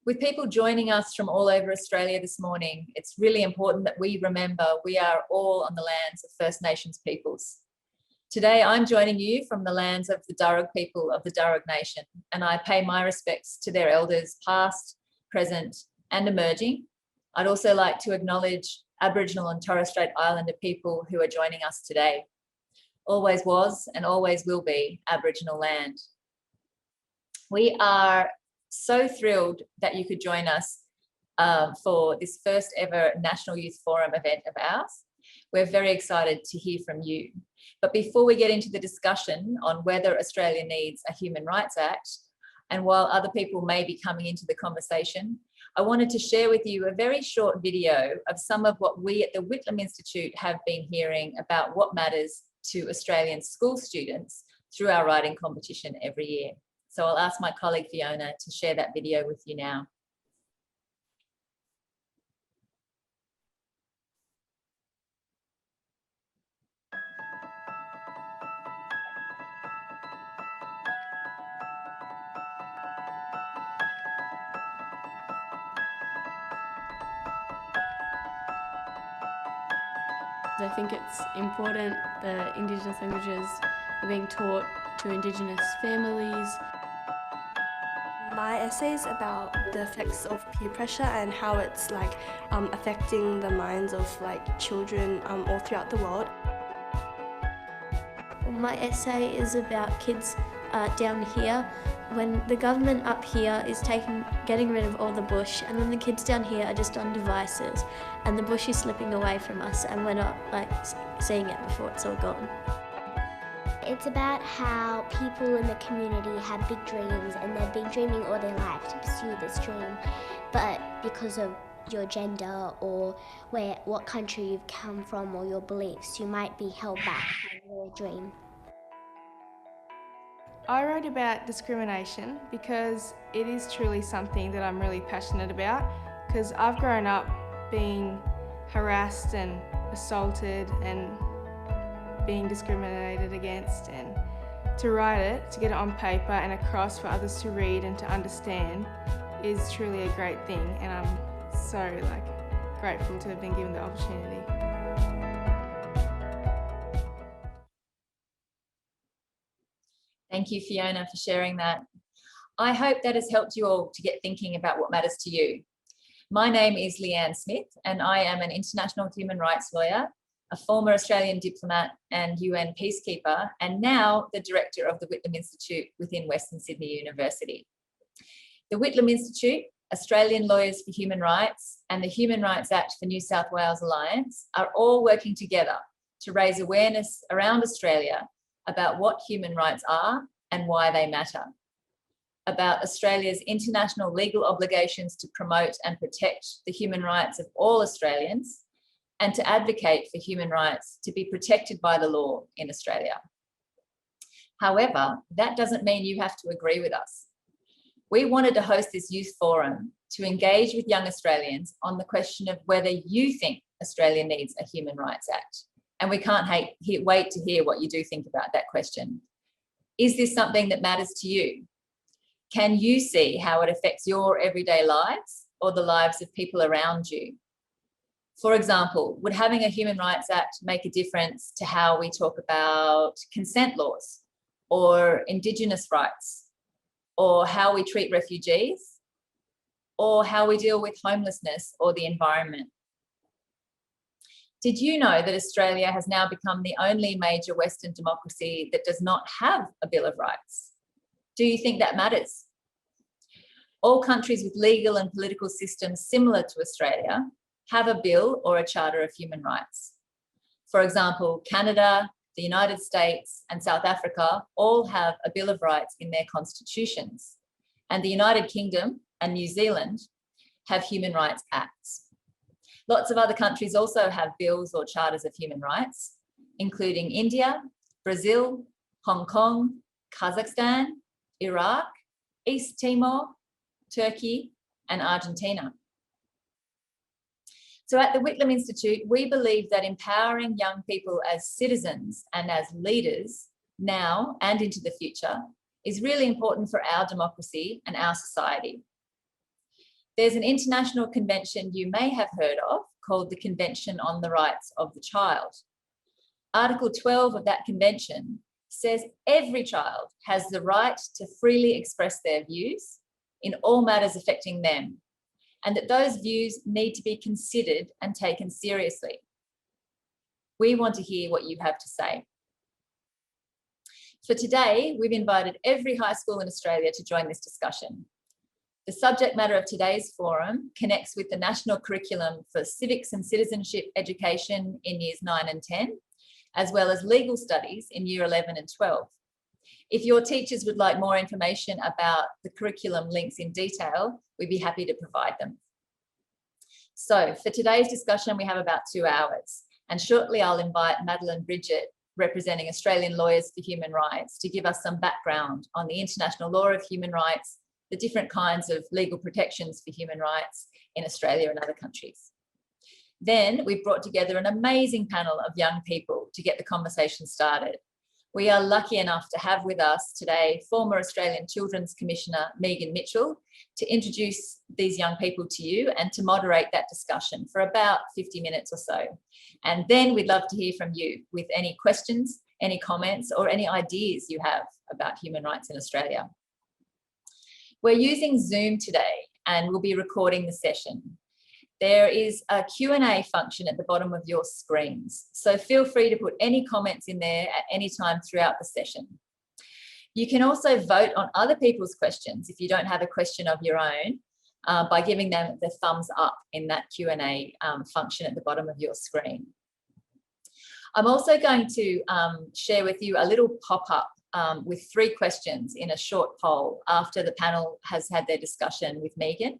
With people joining us from all over Australia this morning, it's really important that we remember we are all on the lands of First Nations peoples. Today, I'm joining you from the lands of the Darug people of the Darug Nation, and I pay my respects to their elders past, present, and emerging. I'd also like to acknowledge Aboriginal and Torres Strait Islander people who are joining us today. Always was and always will be Aboriginal land. We are so thrilled that you could join us for this first ever National Youth Forum event of ours. We're very excited to hear from you. But before we get into the discussion on whether Australia needs a Human Rights Act, and while other people may be coming into the conversation, I wanted to share with you a very short video of some of what we at the Whitlam Institute have been hearing about what matters to Australian school students through our writing competition every year. So I'll ask my colleague Fiona to share that video with you now. I think it's important that Indigenous languages are being taught to Indigenous families. My essay is about the effects of peer pressure and how it's affecting the minds of children all throughout the world. My essay is about kids down here. When the government up here is getting rid of all the bush, and then the kids down here are just on devices, and the bush is slipping away from us, and we're not seeing it before it's all gone. It's about how people in the community have big dreams, and they've been dreaming all their life to pursue this dream, but because of your gender or what country you've come from or your beliefs, you might be held back from your dream. I wrote about discrimination because it is truly something that I'm really passionate about, because I've grown up being harassed and assaulted and being discriminated against, and to write it, to get it on paper and across for others to read and to understand is truly a great thing, and I'm so grateful to have been given the opportunity. Thank you, Fiona, for sharing that. I hope that has helped you all to get thinking about what matters to you. My name is Leanne Smith, and I am an international human rights lawyer, a former Australian diplomat and UN peacekeeper, and now the director of the Whitlam Institute within Western Sydney University. The Whitlam Institute, Australian Lawyers for Human Rights, and the Human Rights Act for New South Wales Alliance are all working together to raise awareness around Australia about what human rights are and why they matter, about Australia's international legal obligations to promote and protect the human rights of all Australians, and to advocate for human rights to be protected by the law in Australia. However, that doesn't mean you have to agree with us. We wanted to host this youth forum to engage with young Australians on the question of whether you think Australia needs a Human Rights Act. And we can't wait to hear what you do think about that question. Is this something that matters to you? Can you see how it affects your everyday lives or the lives of people around you? For example, would having a Human Rights Act make a difference to how we talk about consent laws or Indigenous rights, or how we treat refugees, or how we deal with homelessness or the environment? Did you know that Australia has now become the only major Western democracy that does not have a Bill of Rights? Do you think that matters? All countries with legal and political systems similar to Australia have a bill or a charter of human rights. For example, Canada, the United States, and South Africa all have a Bill of Rights in their constitutions, and the United Kingdom and New Zealand have human rights acts. Lots of other countries also have bills or charters of human rights, including India, Brazil, Hong Kong, Kazakhstan, Iraq, East Timor, Turkey, and Argentina. So at the Whitlam Institute, we believe that empowering young people as citizens and as leaders now and into the future is really important for our democracy and our society. There's an international convention you may have heard of called the Convention on the Rights of the Child. Article 12 of that convention says every child has the right to freely express their views in all matters affecting them, and that those views need to be considered and taken seriously. We want to hear what you have to say. For today, we've invited every high school in Australia to join this discussion. The subject matter of today's forum connects with the national curriculum for civics and citizenship education in years 9 and 10, as well as legal studies in year 11 and 12. If your teachers would like more information about the curriculum links in detail, we'd be happy to provide them. So for today's discussion, we have about 2 hours, and shortly I'll invite Madeline Bridget, representing Australian Lawyers for Human Rights, to give us some background on the international law of human rights, the different kinds of legal protections for human rights in Australia and other countries. Then we've brought together an amazing panel of young people to get the conversation started. We are lucky enough to have with us today former Australian Children's Commissioner Megan Mitchell to introduce these young people to you and to moderate that discussion for about 50 minutes or so. And then we'd love to hear from you with any questions, any comments, or any ideas you have about human rights in Australia. We're using Zoom today and we'll be recording the session. There is a Q&A function at the bottom of your screens, so feel free to put any comments in there at any time throughout the session. You can also vote on other people's questions if you don't have a question of your own by giving them the thumbs up in that Q&A function at the bottom of your screen. I'm also going to share with you a little pop-up with 3 questions in a short poll after the panel has had their discussion with Megan.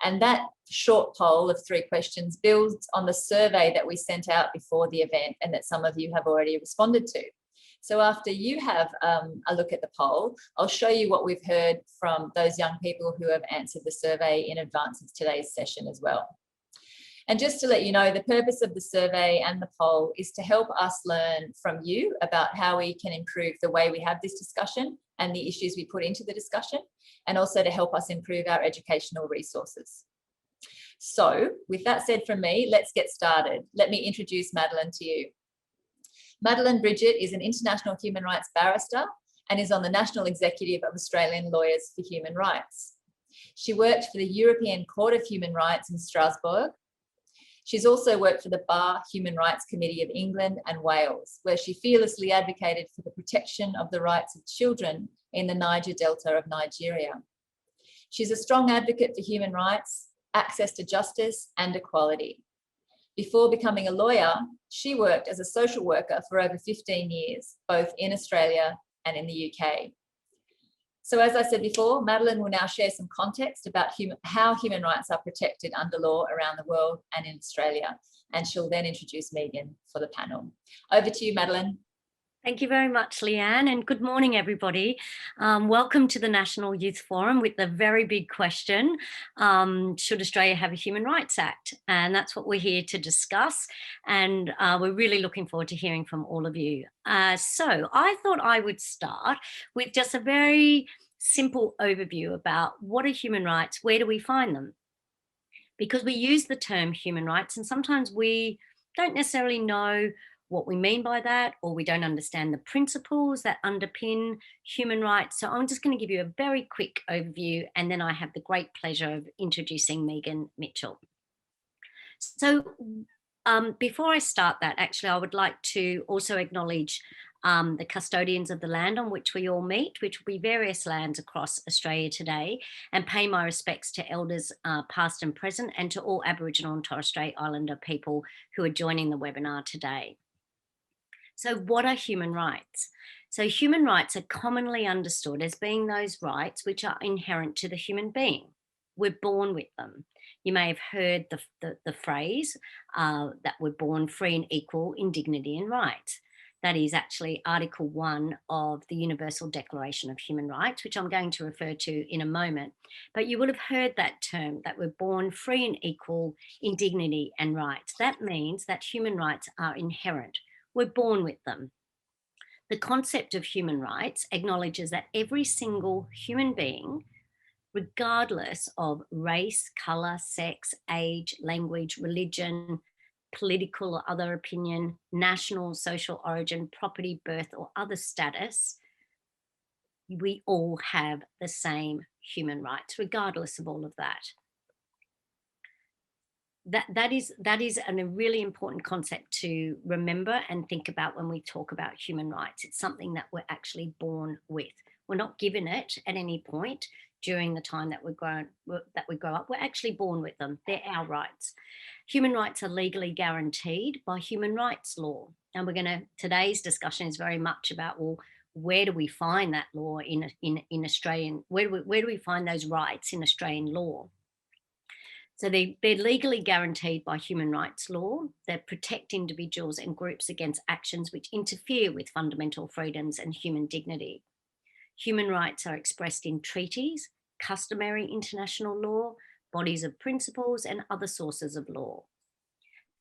And that short poll of 3 questions builds on the survey that we sent out before the event and that some of you have already responded to. So after you have a look at the poll, I'll show you what we've heard from those young people who have answered the survey in advance of today's session as well. And just to let you know, the purpose of the survey and the poll is to help us learn from you about how we can improve the way we have this discussion and the issues we put into the discussion, and also to help us improve our educational resources. So with that said from me, let's get started. Let me introduce Madeline to you. Madeline Bridget is an international human rights barrister and is on the National Executive of Australian Lawyers for Human Rights. She worked for the European Court of Human Rights in Strasbourg. She's also worked for the Bar Human Rights Committee of England and Wales, where she fearlessly advocated for the protection of the rights of children in the Niger Delta of Nigeria. She's a strong advocate for human rights, access to justice and equality. Before becoming a lawyer, she worked as a social worker for over 15 years, both in Australia and in the UK. So as I said before, Madeline will now share some context about how human rights are protected under law around the world and in Australia. And she'll then introduce Megan for the panel. Over to you, Madeline. Thank you very much, Leanne, and good morning, everybody. Welcome to the National Youth Forum with the very big question, should Australia have a Human Rights Act? And that's what we're here to discuss, and we're really looking forward to hearing from all of you. So I thought I would start with just a very simple overview about what are human rights, where do we find them? Because we use the term human rights and sometimes we don't necessarily know what we mean by that, or we don't understand the principles that underpin human rights. So I'm just going to give you a very quick overview, and then I have the great pleasure of introducing Megan Mitchell. So before I start that, actually, I would like to also acknowledge the custodians of the land on which we all meet, which will be various lands across Australia today, and pay my respects to elders past and present, and to all Aboriginal and Torres Strait Islander people who are joining the webinar today. So what are human rights? So human rights are commonly understood as being those rights which are inherent to the human being. We're born with them. You may have heard the phrase that we're born free and equal in dignity and rights. That is actually Article 1 of the Universal Declaration of Human Rights, which I'm going to refer to in a moment. But you would have heard that term, that we're born free and equal in dignity and rights. That means that human rights are inherent. We're born with them. The concept of human rights acknowledges that every single human being regardless of race, colour, sex, age, language, religion, political or other opinion, national, social origin, property, birth, or other status. We all have the same human rights, regardless of all of that. That is a really important concept to remember and think about when we talk about human rights. It's something that we're actually born with. We're not given it at any point during the time that we grow up. We're actually born with them. They're our rights. Human rights are legally guaranteed by human rights law. And today's discussion is very much about, well, where do we find that law in Australian, where do we find those rights in Australian law? So they're legally guaranteed by human rights law. They protect individuals and groups against actions which interfere with fundamental freedoms and human dignity. Human rights are expressed in treaties, customary international law, bodies of principles, and other sources of law.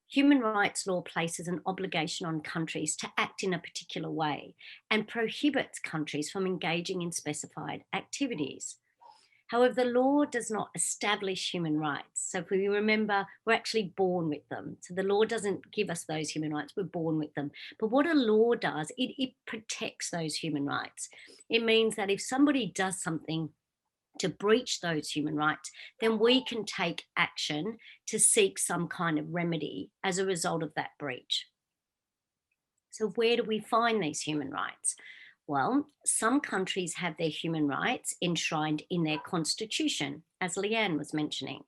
Human rights law places an obligation on countries to act in a particular way and prohibits countries from engaging in specified activities. However, the law does not establish human rights. So if we remember, we're actually born with them. So the law doesn't give us those human rights, we're born with them. But what a law does, it protects those human rights. It means that if somebody does something to breach those human rights, then we can take action to seek some kind of remedy as a result of that breach. So where do we find these human rights? Well, some countries have their human rights enshrined in their constitution, as Leanne was mentioning.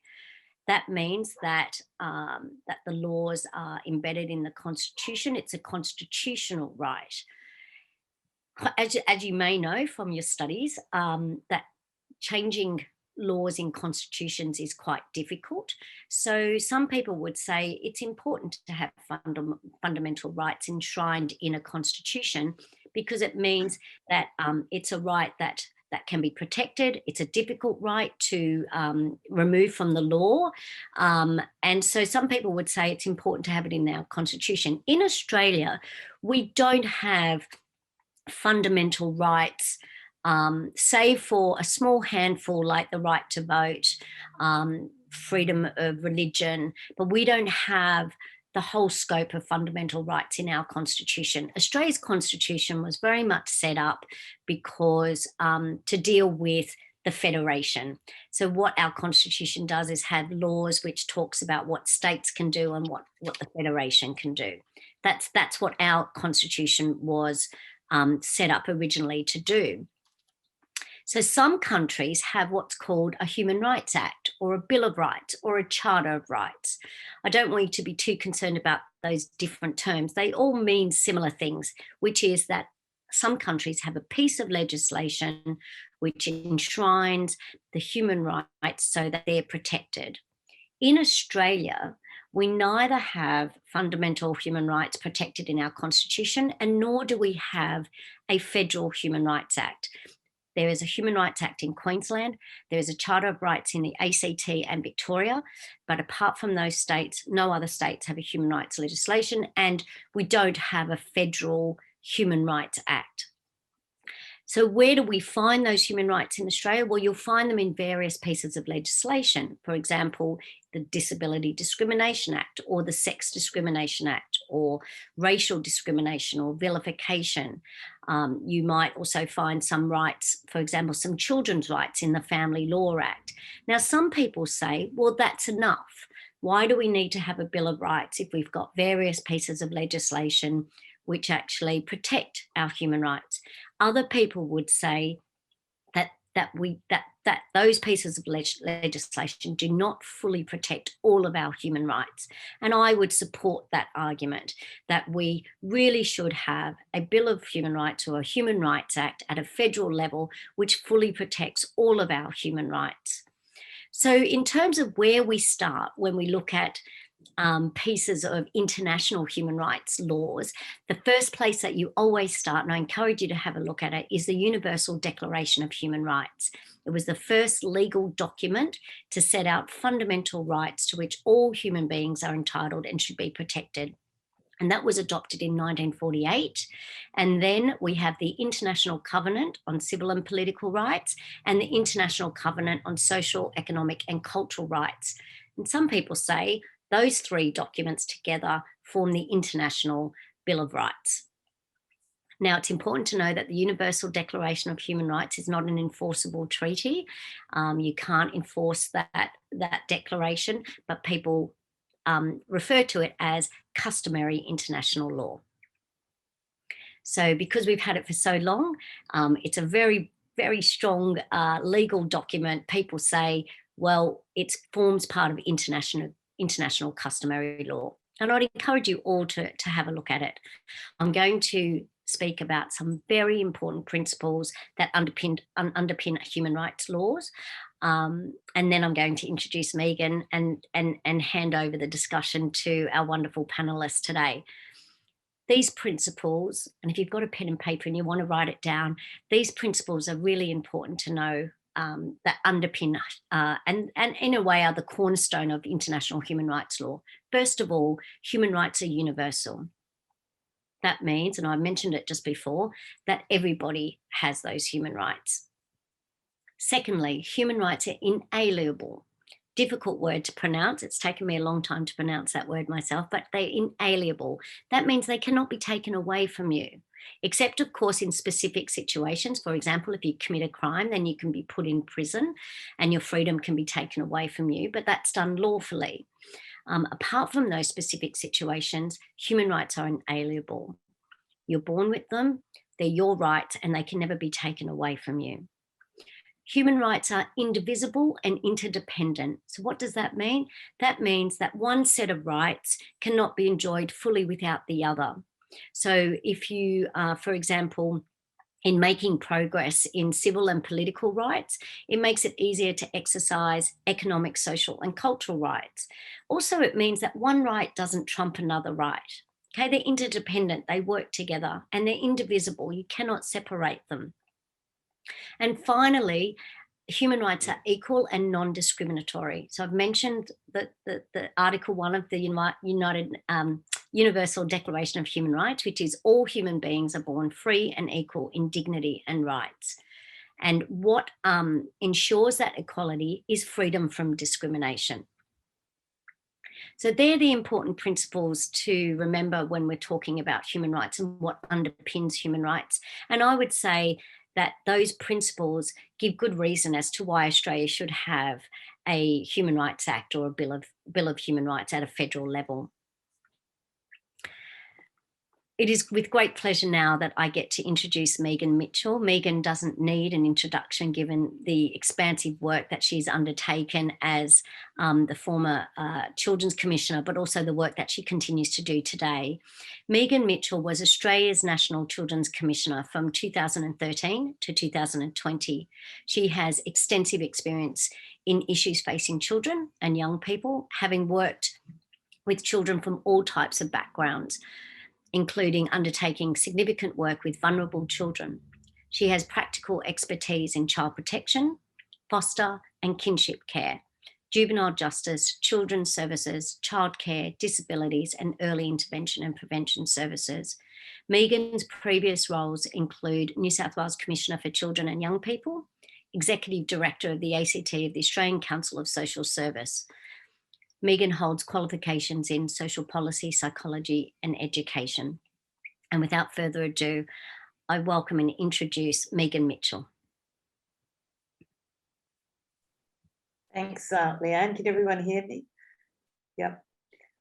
That means that, that the laws are embedded in the constitution. It's a constitutional right. As you may know from your studies, that changing laws in constitutions is quite difficult. So some people would say it's important to have fundamental rights enshrined in a constitution, because it means that it's a right that can be protected. It's a difficult right to remove from the law. And so some people would say it's important to have it in our constitution. In Australia, we don't have fundamental rights, save for a small handful like the right to vote, freedom of religion, but we don't have the whole scope of fundamental rights in our constitution. Australia's constitution was very much set up because to deal with the federation. So what our constitution does is have laws which talks about what states can do and what the federation can do. That's what our constitution was set up originally to do. So some countries have what's called a Human Rights Act or a Bill of Rights or a Charter of Rights. I don't want you to be too concerned about those different terms. They all mean similar things, which is that some countries have a piece of legislation which enshrines the human rights so that they're protected. In Australia, we neither have fundamental human rights protected in our constitution, and nor do we have a federal Human Rights Act. There is a Human Rights Act in Queensland. There is a Charter of Rights in the ACT and Victoria. But apart from those states, no other states have a human rights legislation, and we don't have a federal Human Rights Act. So where do we find those human rights in Australia? Well, you'll find them in various pieces of legislation. For example, the Disability Discrimination Act or the Sex Discrimination Act or racial discrimination or vilification. You might also find some rights, for example, some children's rights in the Family Law Act. Now, some people say, well, that's enough. Why do we need to have a Bill of Rights if we've got various pieces of legislation which actually protect our human rights? Other people would say that those pieces of legislation do not fully protect all of our human rights. And I would support that argument, that we really should have a Bill of Human Rights or a Human Rights Act at a federal level which fully protects all of our human rights. So in terms of where we start when we look at pieces of international human rights laws, the first place that you always start, and I encourage you to have a look at it, is the Universal Declaration of Human Rights. It was the first legal document to set out fundamental rights to which all human beings are entitled and should be protected. and that was adopted in 1948. And then we have the International Covenant on Civil and Political Rights and the International Covenant on Social, Economic and Cultural Rights. And some people say those three documents together form the International Bill of Rights. Now, it's important to know that the Universal Declaration of Human Rights is not an enforceable treaty. You can't enforce that declaration, but people refer to it as customary international law. So because we've had it for so long, it's a very, very strong legal document. People say, well, it forms part of international customary law. And I'd encourage you all to have a look at it. I'm going to speak about some very important principles that underpin human rights laws. And then I'm going to introduce Megan and hand over the discussion to our wonderful panelists today. These principles, and if you've got a pen and paper and you want to write it down, these principles are really important to know that underpin and in a way are the cornerstone of international human rights law. First of all, human rights are universal. That means, and I mentioned it just before, that everybody has those human rights. Secondly, human rights are inalienable. Difficult word to pronounce. It's taken me a long time to pronounce that word myself, but they're inalienable. That means they cannot be taken away from you, except of course in specific situations. For example, if you commit a crime, then you can be put in prison and your freedom can be taken away from you, but that's done lawfully. Apart from those specific situations, human rights are inalienable. You're born with them, they're your rights, and they can never be taken away from you. Human rights are indivisible and interdependent. So what does that mean? That means that one set of rights cannot be enjoyed fully without the other. So if you, for example, in making progress in civil and political rights, it makes it easier to exercise economic, social and cultural rights. Also, it means that one right doesn't trump another right. Okay, they're interdependent, they work together and they're indivisible. You cannot separate them. And finally, human rights are equal and non-discriminatory. So I've mentioned that the Article 1 of the Universal Declaration of Human Rights, which is all human beings are born free and equal in dignity and rights. And what ensures that equality is freedom from discrimination. So they're the important principles to remember when we're talking about human rights and what underpins human rights. And I would say that those principles give good reason as to why Australia should have a Human Rights Act or a Bill of Human Rights at a federal level. It is with great pleasure now that I get to introduce Megan Mitchell. Megan doesn't need an introduction given the expansive work that she's undertaken as the former Children's Commissioner, but also the work that she continues to do today. Megan Mitchell was Australia's National Children's Commissioner from 2013 to 2020. She has extensive experience in issues facing children and young people, having worked with children from all types of backgrounds, including undertaking significant work with vulnerable children. She has practical expertise in child protection, foster and kinship care, juvenile justice, children's services, childcare, disabilities, and early intervention and prevention services. Megan's previous roles include New South Wales Commissioner for Children and Young People, Executive Director of the ACT of the Australian Council of Social Service. Megan holds qualifications in social policy, psychology and education. And without further ado, I welcome and introduce Megan Mitchell. Thanks, Leanne. Can everyone hear me? Yep.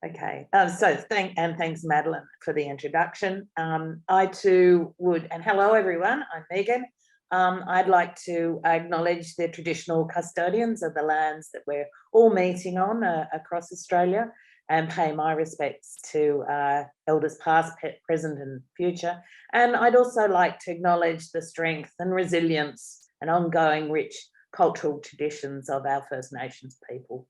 Okay. Thanks, Madeline, for the introduction. I too would, and hello everyone, I'm Megan. I'd like to acknowledge the traditional custodians of the lands that we're all meeting on across Australia and pay my respects to elders past, present and future. And I'd also like to acknowledge the strength and resilience and ongoing rich cultural traditions of our First Nations people.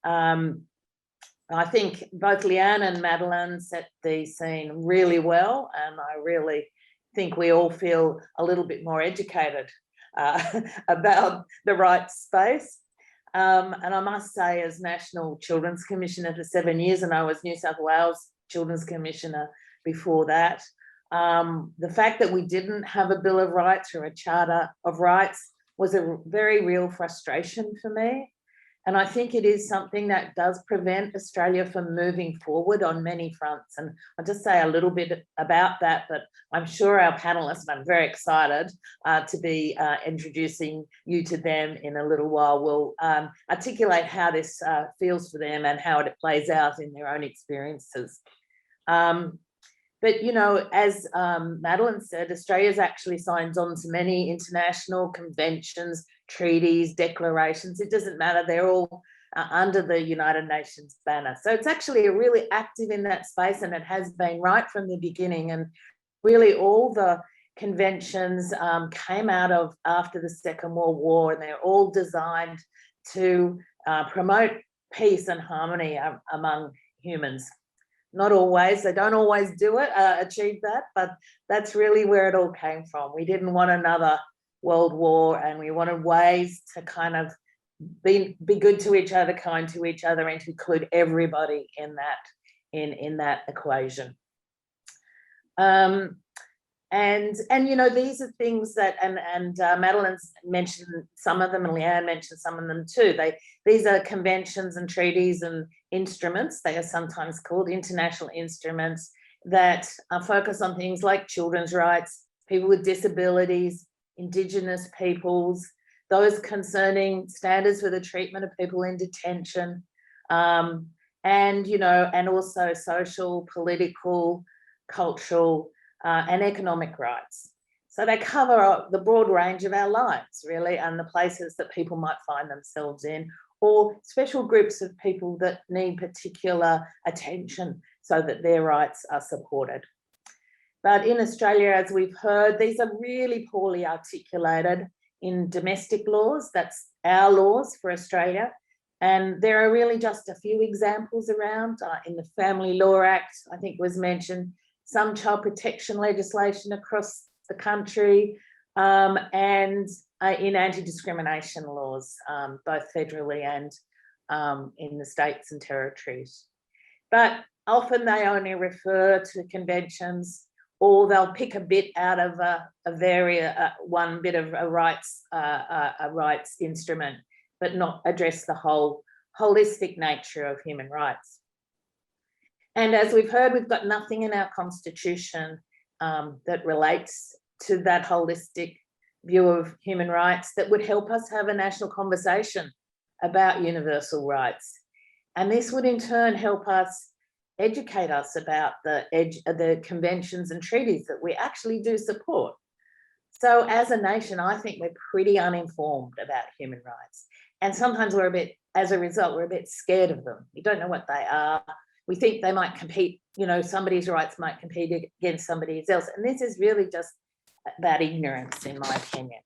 I think both Leanne and Madeline set the scene really well, and I really think we all feel a little bit more educated about the right space. And I must say, as National Children's Commissioner for 7 years, and I was New South Wales Children's Commissioner before that. The fact that we didn't have a Bill of Rights or a Charter of Rights was a very real frustration for me. And I think it is something that does prevent Australia from moving forward on many fronts. And I'll just say a little bit about that, but I'm sure our panelists, and I'm very excited to be introducing you to them in a little while, will articulate how this feels for them and how it plays out in their own experiences. But, you know, as Madeline said, Australia's actually signed on to many international conventions, treaties, declarations. It doesn't matter. They're all under the United Nations banner. So it's actually really active in that space, and it has been right from the beginning. And really all the conventions came out of after the Second World War, and they're all designed to promote peace and harmony among humans. Not always, they don't always do it, achieve that, but that's really where it all came from. We didn't want another world war, and we wanted ways to kind of be good to each other, kind to each other, and to include everybody in that equation. And you know, these are things that, and Madeline's mentioned some of them, and Leanne mentioned some of them too. These are conventions and treaties and instruments. They are sometimes called international instruments that focus on things like children's rights, people with disabilities, Indigenous peoples, those concerning standards for the treatment of people in detention, and, you know, and also social, political, cultural, and economic rights. So they cover the broad range of our lives, really, and the places that people might find themselves in, or special groups of people that need particular attention so that their rights are supported. But in Australia, as we've heard, these are really poorly articulated in domestic laws. That's our laws for Australia. And there are really just a few examples around. In the Family Law Act, I think was mentioned, some child protection legislation across the country, and in anti-discrimination laws, both federally and in the states and territories. But often they only refer to conventions, or they'll pick a bit out of one bit of a rights instrument, but not address the whole holistic nature of human rights. And as we've heard, we've got nothing in our constitution that relates to that holistic view of human rights that would help us have a national conversation about universal rights. And this would in turn help us educate us about the conventions and treaties that we actually do support. So as a nation, I think we're pretty uninformed about human rights. And sometimes as a result, we're a bit scared of them. We don't know what they are. We think they might compete, you know, somebody's rights might compete against somebody else. And this is really just about ignorance, in my opinion.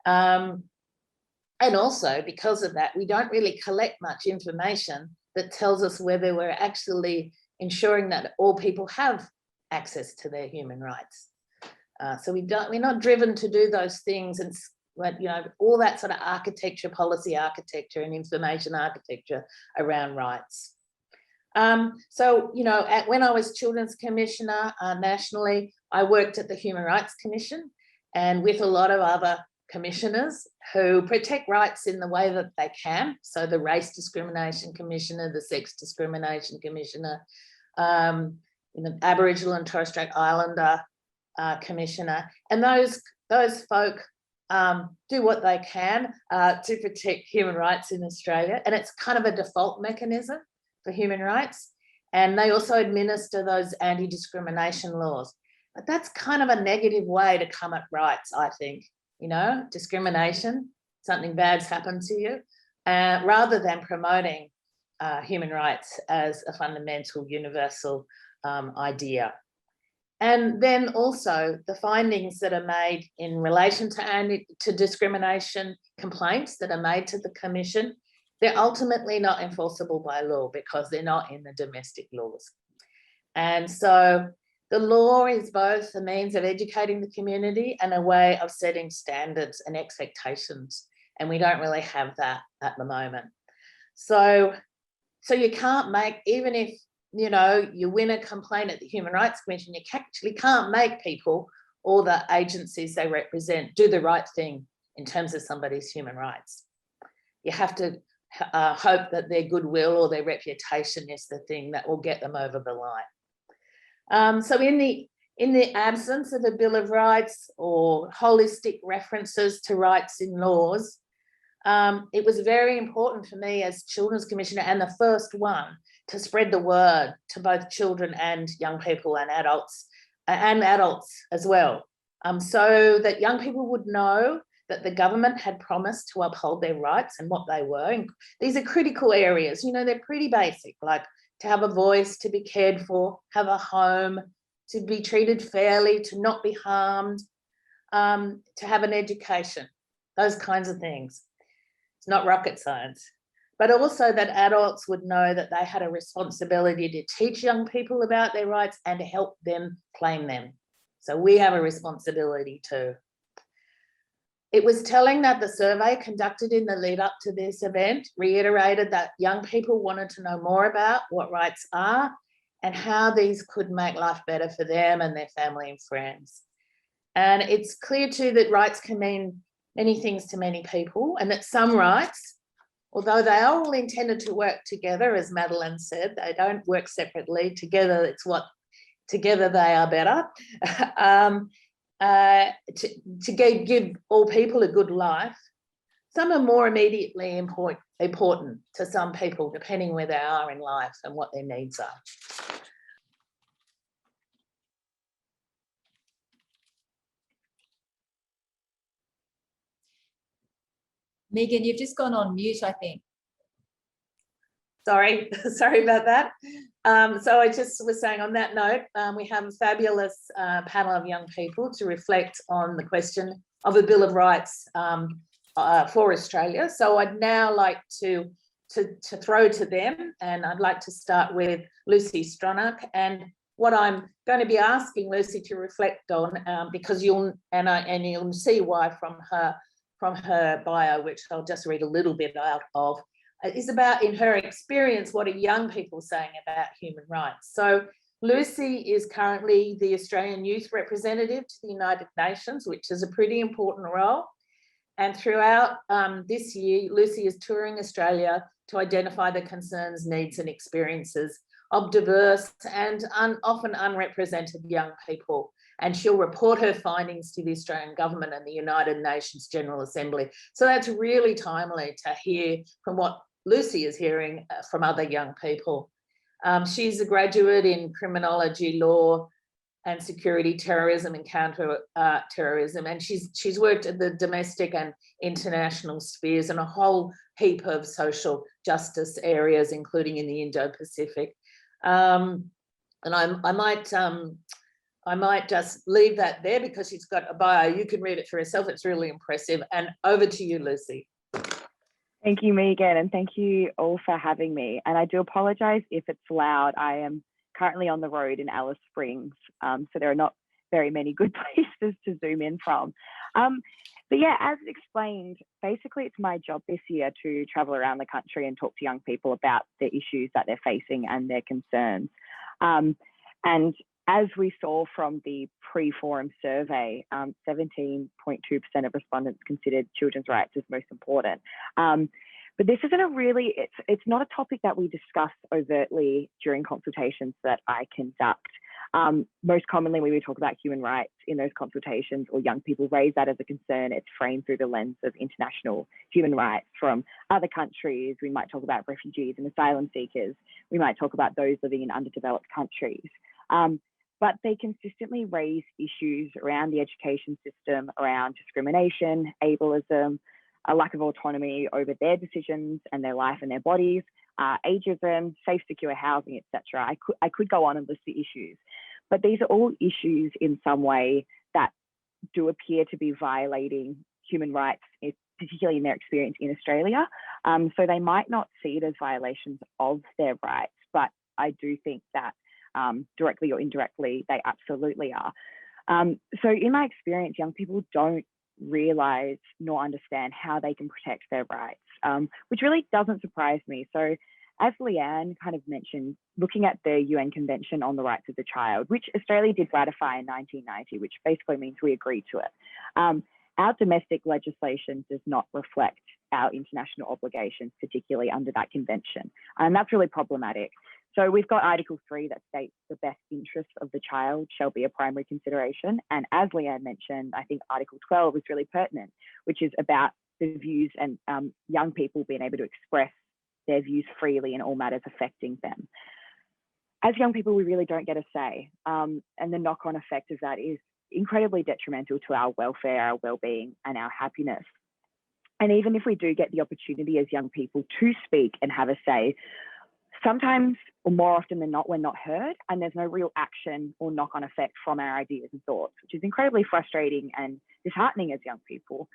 And also, because of that, we don't really collect much information that tells us whether we're actually ensuring that all people have access to their human rights. So we're not driven to do those things, and, you know, all that sort of architecture, policy architecture and information architecture around rights. So, you know, when I was Children's Commissioner nationally, I worked at the Human Rights Commission, and with a lot of other commissioners who protect rights in the way that they can. So the Race Discrimination Commissioner, the Sex Discrimination Commissioner, you know, Aboriginal and Torres Strait Islander Commissioner, and those folk do what they can to protect human rights in Australia, and it's kind of a default mechanism for human rights. And they also administer those anti-discrimination laws. But that's kind of a negative way to come at rights, I think. You know, discrimination, something bad's happened to you, rather than promoting human rights as a fundamental universal idea. And then also the findings that are made in relation to discrimination complaints that are made to the Commission, they're ultimately not enforceable by law because they're not in the domestic laws. And so the law is both a means of educating the community and a way of setting standards and expectations. And we don't really have that at the moment. So you can't make, even if you know, you win a complaint at the Human Rights Commission, you actually can't make people or the agencies they represent do the right thing in terms of somebody's human rights. You have to hope that their goodwill or their reputation is the thing that will get them over the line. So in the absence of a Bill of Rights or holistic references to rights in laws, it was very important for me as Children's Commissioner, and the first one, to spread the word to both children and young people and adults as well, so that young people would know that the government had promised to uphold their rights and what they were. And these are critical areas, you know, they're pretty basic, like to have a voice, to be cared for, have a home, to be treated fairly, to not be harmed, to have an education, those kinds of things. It's not rocket science. But also that adults would know that they had a responsibility to teach young people about their rights and to help them claim them. So we have a responsibility too. It was telling that the survey conducted in the lead up to this event reiterated that young people wanted to know more about what rights are and how these could make life better for them and their family and friends. And it's clear too that rights can mean many things to many people, and that some rights, although they are all intended to work together, as Madeline said, they don't work separately. Together, together they are better. To give all people a good life, some are more immediately important to some people, depending where they are in life and what their needs are. Megan, you've just gone on mute, I think. Sorry about that. So I just was saying, on that note, we have a fabulous panel of young people to reflect on the question of a Bill of Rights for Australia. So I'd now like to throw to them, and I'd like to start with Lucy Stronach. And what I'm going to be asking Lucy to reflect on, because you'll see why from her bio, which I'll just read a little bit out of, is about, in her experience, what are young people saying about human rights. So Lucy is currently the Australian Youth Representative to the United Nations, which is a pretty important role. And throughout this year, Lucy is touring Australia to identify the concerns, needs and experiences of diverse and often unrepresented young people. And she'll report her findings to the Australian government and the United Nations General Assembly. So that's really timely to hear from what Lucy is hearing from other young people. She's a graduate in criminology, law and security, terrorism and counter-terrorism, and she's worked at the domestic and international spheres and a whole heap of social justice areas, including in the Indo-Pacific. And I might just leave that there because she's got a bio. You can read it for yourself. It's really impressive. And over to you, Lucy. Thank you, Megan, and thank you all for having me. And I do apologise if it's loud. I am currently on the road in Alice Springs, so there are not very many good places to zoom in from. But yeah, as explained, basically it's my job this year to travel around the country and talk to young people about the issues that they're facing and their concerns. And as we saw from the pre-forum survey, 17.2% of respondents considered children's rights as most important. But this isn't it's not a topic that we discuss overtly during consultations that I conduct. Most commonly, when we talk about human rights in those consultations, or young people raise that as a concern, it's framed through the lens of international human rights from other countries. We might talk about refugees and asylum seekers. We might talk about those living in underdeveloped countries. But they consistently raise issues around the education system, around discrimination, ableism, a lack of autonomy over their decisions and their life and their bodies, ageism, safe, secure housing, etc. I could go on and list the issues, but these are all issues in some way that do appear to be violating human rights, particularly in their experience in Australia. So they might not see it as violations of their rights, but I do think that directly or indirectly, they absolutely are. So in my experience, young people don't realise nor understand how they can protect their rights, which really doesn't surprise me. So As Leanne kind of mentioned, looking at the UN Convention on the Rights of the Child, which Australia did ratify in 1990, which basically means we agreed to it. Our domestic legislation does not reflect our international obligations, particularly under that convention. And that's really problematic. So we've got Article 3 that states the best interests of the child shall be a primary consideration. And as Leanne mentioned, I think Article 12 is really pertinent, which is about the views and young people being able to express their views freely in all matters affecting them. As young people, we really don't get a say. And the knock-on effect of that is incredibly detrimental to our welfare, our well-being, and our happiness. And even if we do get the opportunity as young people to speak and have a say, sometimes, or more often than not, we're not heard, and there's no real action or knock-on effect from our ideas and thoughts, which is incredibly frustrating and disheartening as young people.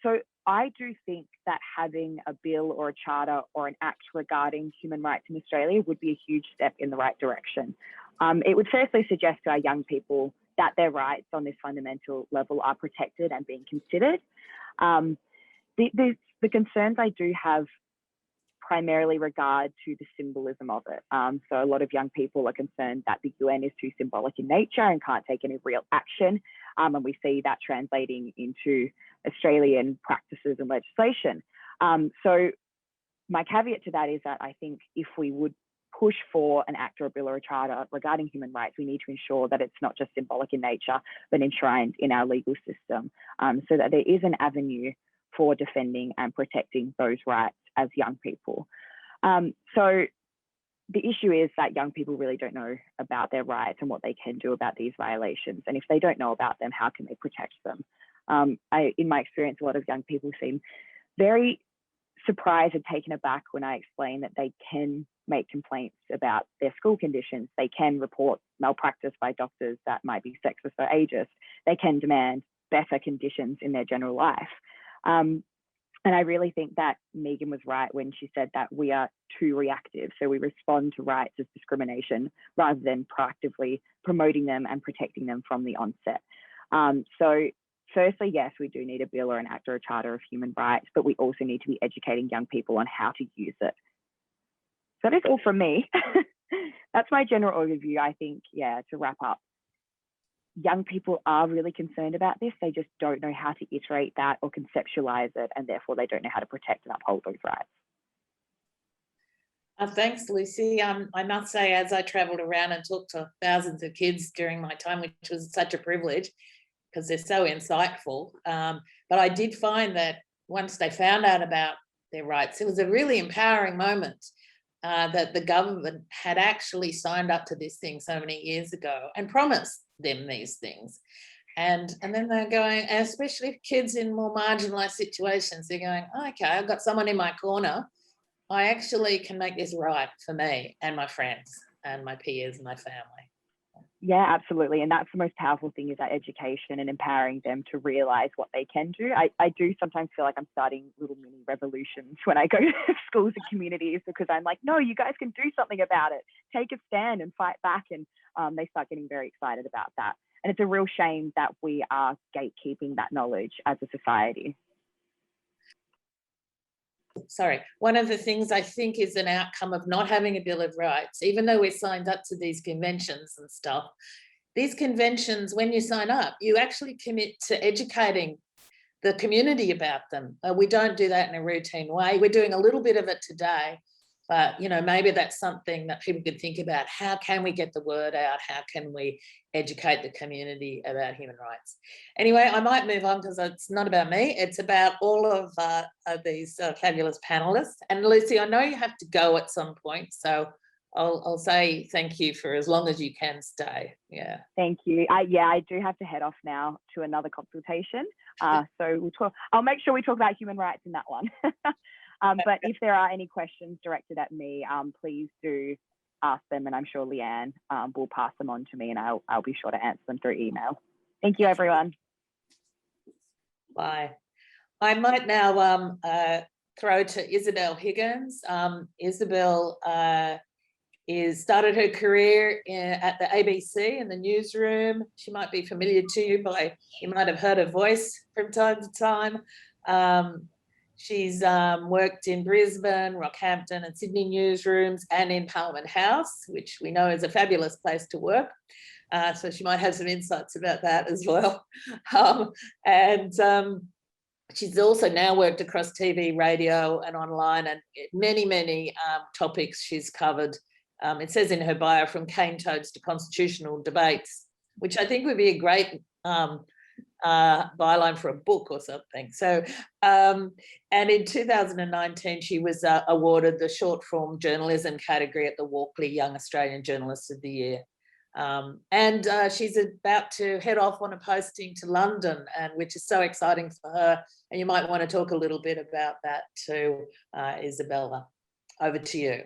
So I do think that having a bill or a charter or an act regarding human rights in Australia would be a huge step in the right direction. It would firstly suggest to our young people that their rights on this fundamental level are protected and being considered. The concerns I do have primarily regard to the symbolism of it. So a lot of young people are concerned that the UN is too symbolic in nature and can't take any real action. And we see that translating into Australian practices and legislation. So my caveat to that is that I think if we would push for an act or a bill or a charter regarding human rights, we need to ensure that it's not just symbolic in nature, but enshrined in our legal system, so that there is an avenue for defending and protecting those rights as young people. So the issue is that young people really don't know about their rights and what they can do about these violations. And if they don't know about them, how can they protect them? In my experience, a lot of young people seem very surprised and taken aback when I explain that they can make complaints about their school conditions. They can report malpractice by doctors that might be sexist or ageist. They can demand better conditions in their general life. And I really think that Megan was right when she said that we are too reactive. So we respond to rights as discrimination rather than proactively promoting them and protecting them from the onset. So firstly, yes, we do need a bill or an act or a charter of human rights, but we also need to be educating young people on how to use it. So that is all from me. That's my general overview. I think, yeah, to wrap up, young people are really concerned about this. They just don't know how to iterate that or conceptualize it, and therefore they don't know how to protect and uphold those rights. Thanks, Lucy. I must say, as I travelled around and talked to thousands of kids during my time, which was such a privilege because they're so insightful, but I did find that once they found out about their rights, it was a really empowering moment. That the government had actually signed up to this thing so many years ago and promised them these things. And then they're going, and especially kids in more marginalised situations, they're going, oh, okay, I've got someone in my corner. I actually can make this right for me and my friends and my peers and my family. Yeah, absolutely. And that's the most powerful thing, is that education and empowering them to realise what they can do. I do sometimes feel like I'm starting little mini revolutions when I go to schools and communities, because I'm like, no, you guys can do something about it. Take a stand and fight back. And they start getting very excited about that. And it's a real shame that we are gatekeeping that knowledge as a society. Sorry, one of the things I think is an outcome of not having a Bill of Rights, even though we're signed up to these conventions and stuff, these conventions, when you sign up, you actually commit to educating the community about them. We don't do that in a routine way. We're doing a little bit of it today, but maybe that's something that people could think about. How can we get the word out? How can we educate the community about human rights? Anyway, I might move on because it's not about me. It's about all of these fabulous panelists. And Lucy, I know you have to go at some point, so I'll say thank you for as long as you can stay. Yeah. Thank you. I do have to head off now to another consultation. So we'll talk. I'll make sure we talk about human rights in that one. But if there are any questions directed at me, please do ask them, and I'm sure Leanne will pass them on to me, and I'll be sure to answer them through email. Thank you, everyone. Bye. I might now throw to Isabel Higgins. Isabel started her career at the ABC in the newsroom. She might be familiar to you, you might have heard her voice from time to time. She's worked in Brisbane, Rockhampton and Sydney newsrooms and in Parliament House, which we know is a fabulous place to work. So she might have some insights about that as well. She's also now worked across TV, radio and online, and many topics she's covered. It says in her bio, from cane toads to constitutional debates, which I think would be a great byline for a book or something. So, and in 2019, she was awarded the short form journalism category at the Walkley Young Australian Journalist of the Year. She's about to head off on a posting to London, and which is so exciting for her. And you might want to talk a little bit about that too, Isabella. Over to you.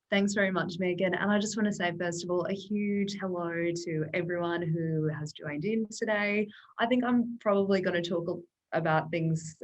Thanks very much, Megan. And I just want to say, first of all, a huge hello to everyone who has joined in today. I think I'm probably going to talk about things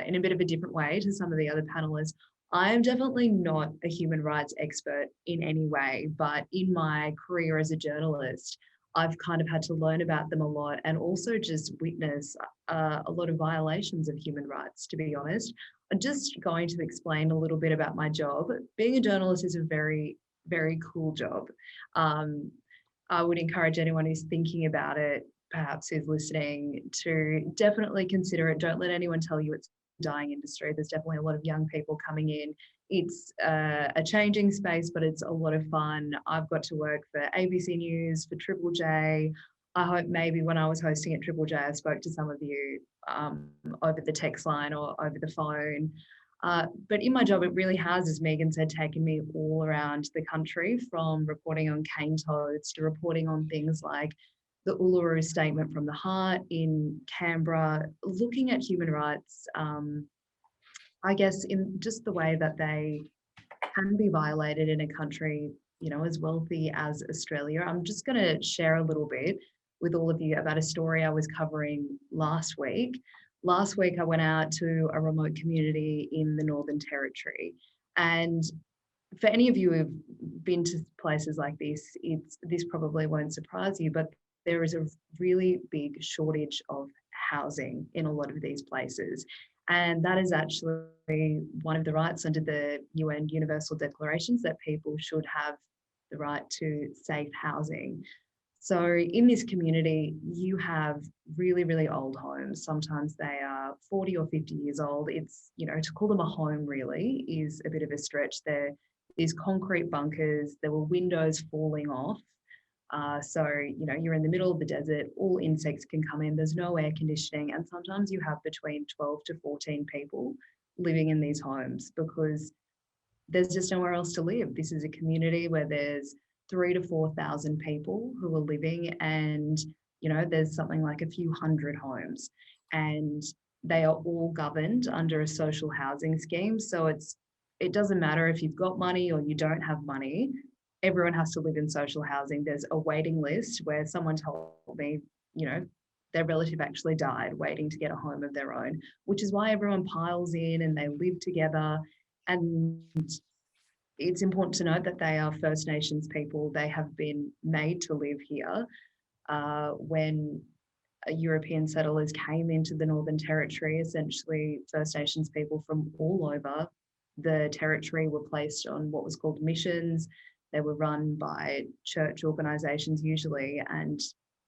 in a bit of a different way to some of the other panelists. I am definitely not a human rights expert in any way, but in my career as a journalist, I've kind of had to learn about them a lot and also just witness a lot of violations of human rights, to be honest. I'm just going to explain a little bit about my job. Being a journalist is a very, very cool job. I would encourage anyone who's thinking about it, perhaps who's listening, to definitely consider it. Don't let anyone tell you it's a dying industry. There's definitely a lot of young people coming in. It's a changing space, but it's a lot of fun. I've got to work for ABC News, for Triple J. I hope maybe when I was hosting at Triple J, I spoke to some of you over the text line or over the phone. But in my job, it really has, as Megan said, taken me all around the country, from reporting on cane toads to reporting on things like the Uluru Statement from the Heart in Canberra, looking at human rights, I guess, in just the way that they can be violated in a country, you know, as wealthy as Australia. I'm just going to share a little bit with all of you about a story I was covering last week. Last week, I went out to a remote community in the Northern Territory. And for any of you who've been to places like this, this probably won't surprise you, but there is a really big shortage of housing in a lot of these places. And that is actually one of the rights under the UN Universal Declarations, that people should have the right to safe housing. So in this community, you have really, really old homes. Sometimes they are 40 or 50 years old. It's, you know, to call them a home really is a bit of a stretch. There is concrete bunkers. There were windows falling off. So, you know, you're in the middle of the desert, all insects can come in, there's no air conditioning, and sometimes you have between 12 to 14 people living in these homes because there's just nowhere else to live. This is a community where there's 3,000 to 4,000 people who are living, and, you know, there's something like a few hundred homes, and they are all governed under a social housing scheme. So it doesn't matter if you've got money or you don't have money. Everyone has to live in social housing. There's a waiting list where someone told me, you know, their relative actually died waiting to get a home of their own, which is why everyone piles in and they live together. And it's important to note that they are First Nations people. They have been made to live here. When European settlers came into the Northern Territory, essentially First Nations people from all over the territory were placed on what was called missions. They were run by church organisations usually, and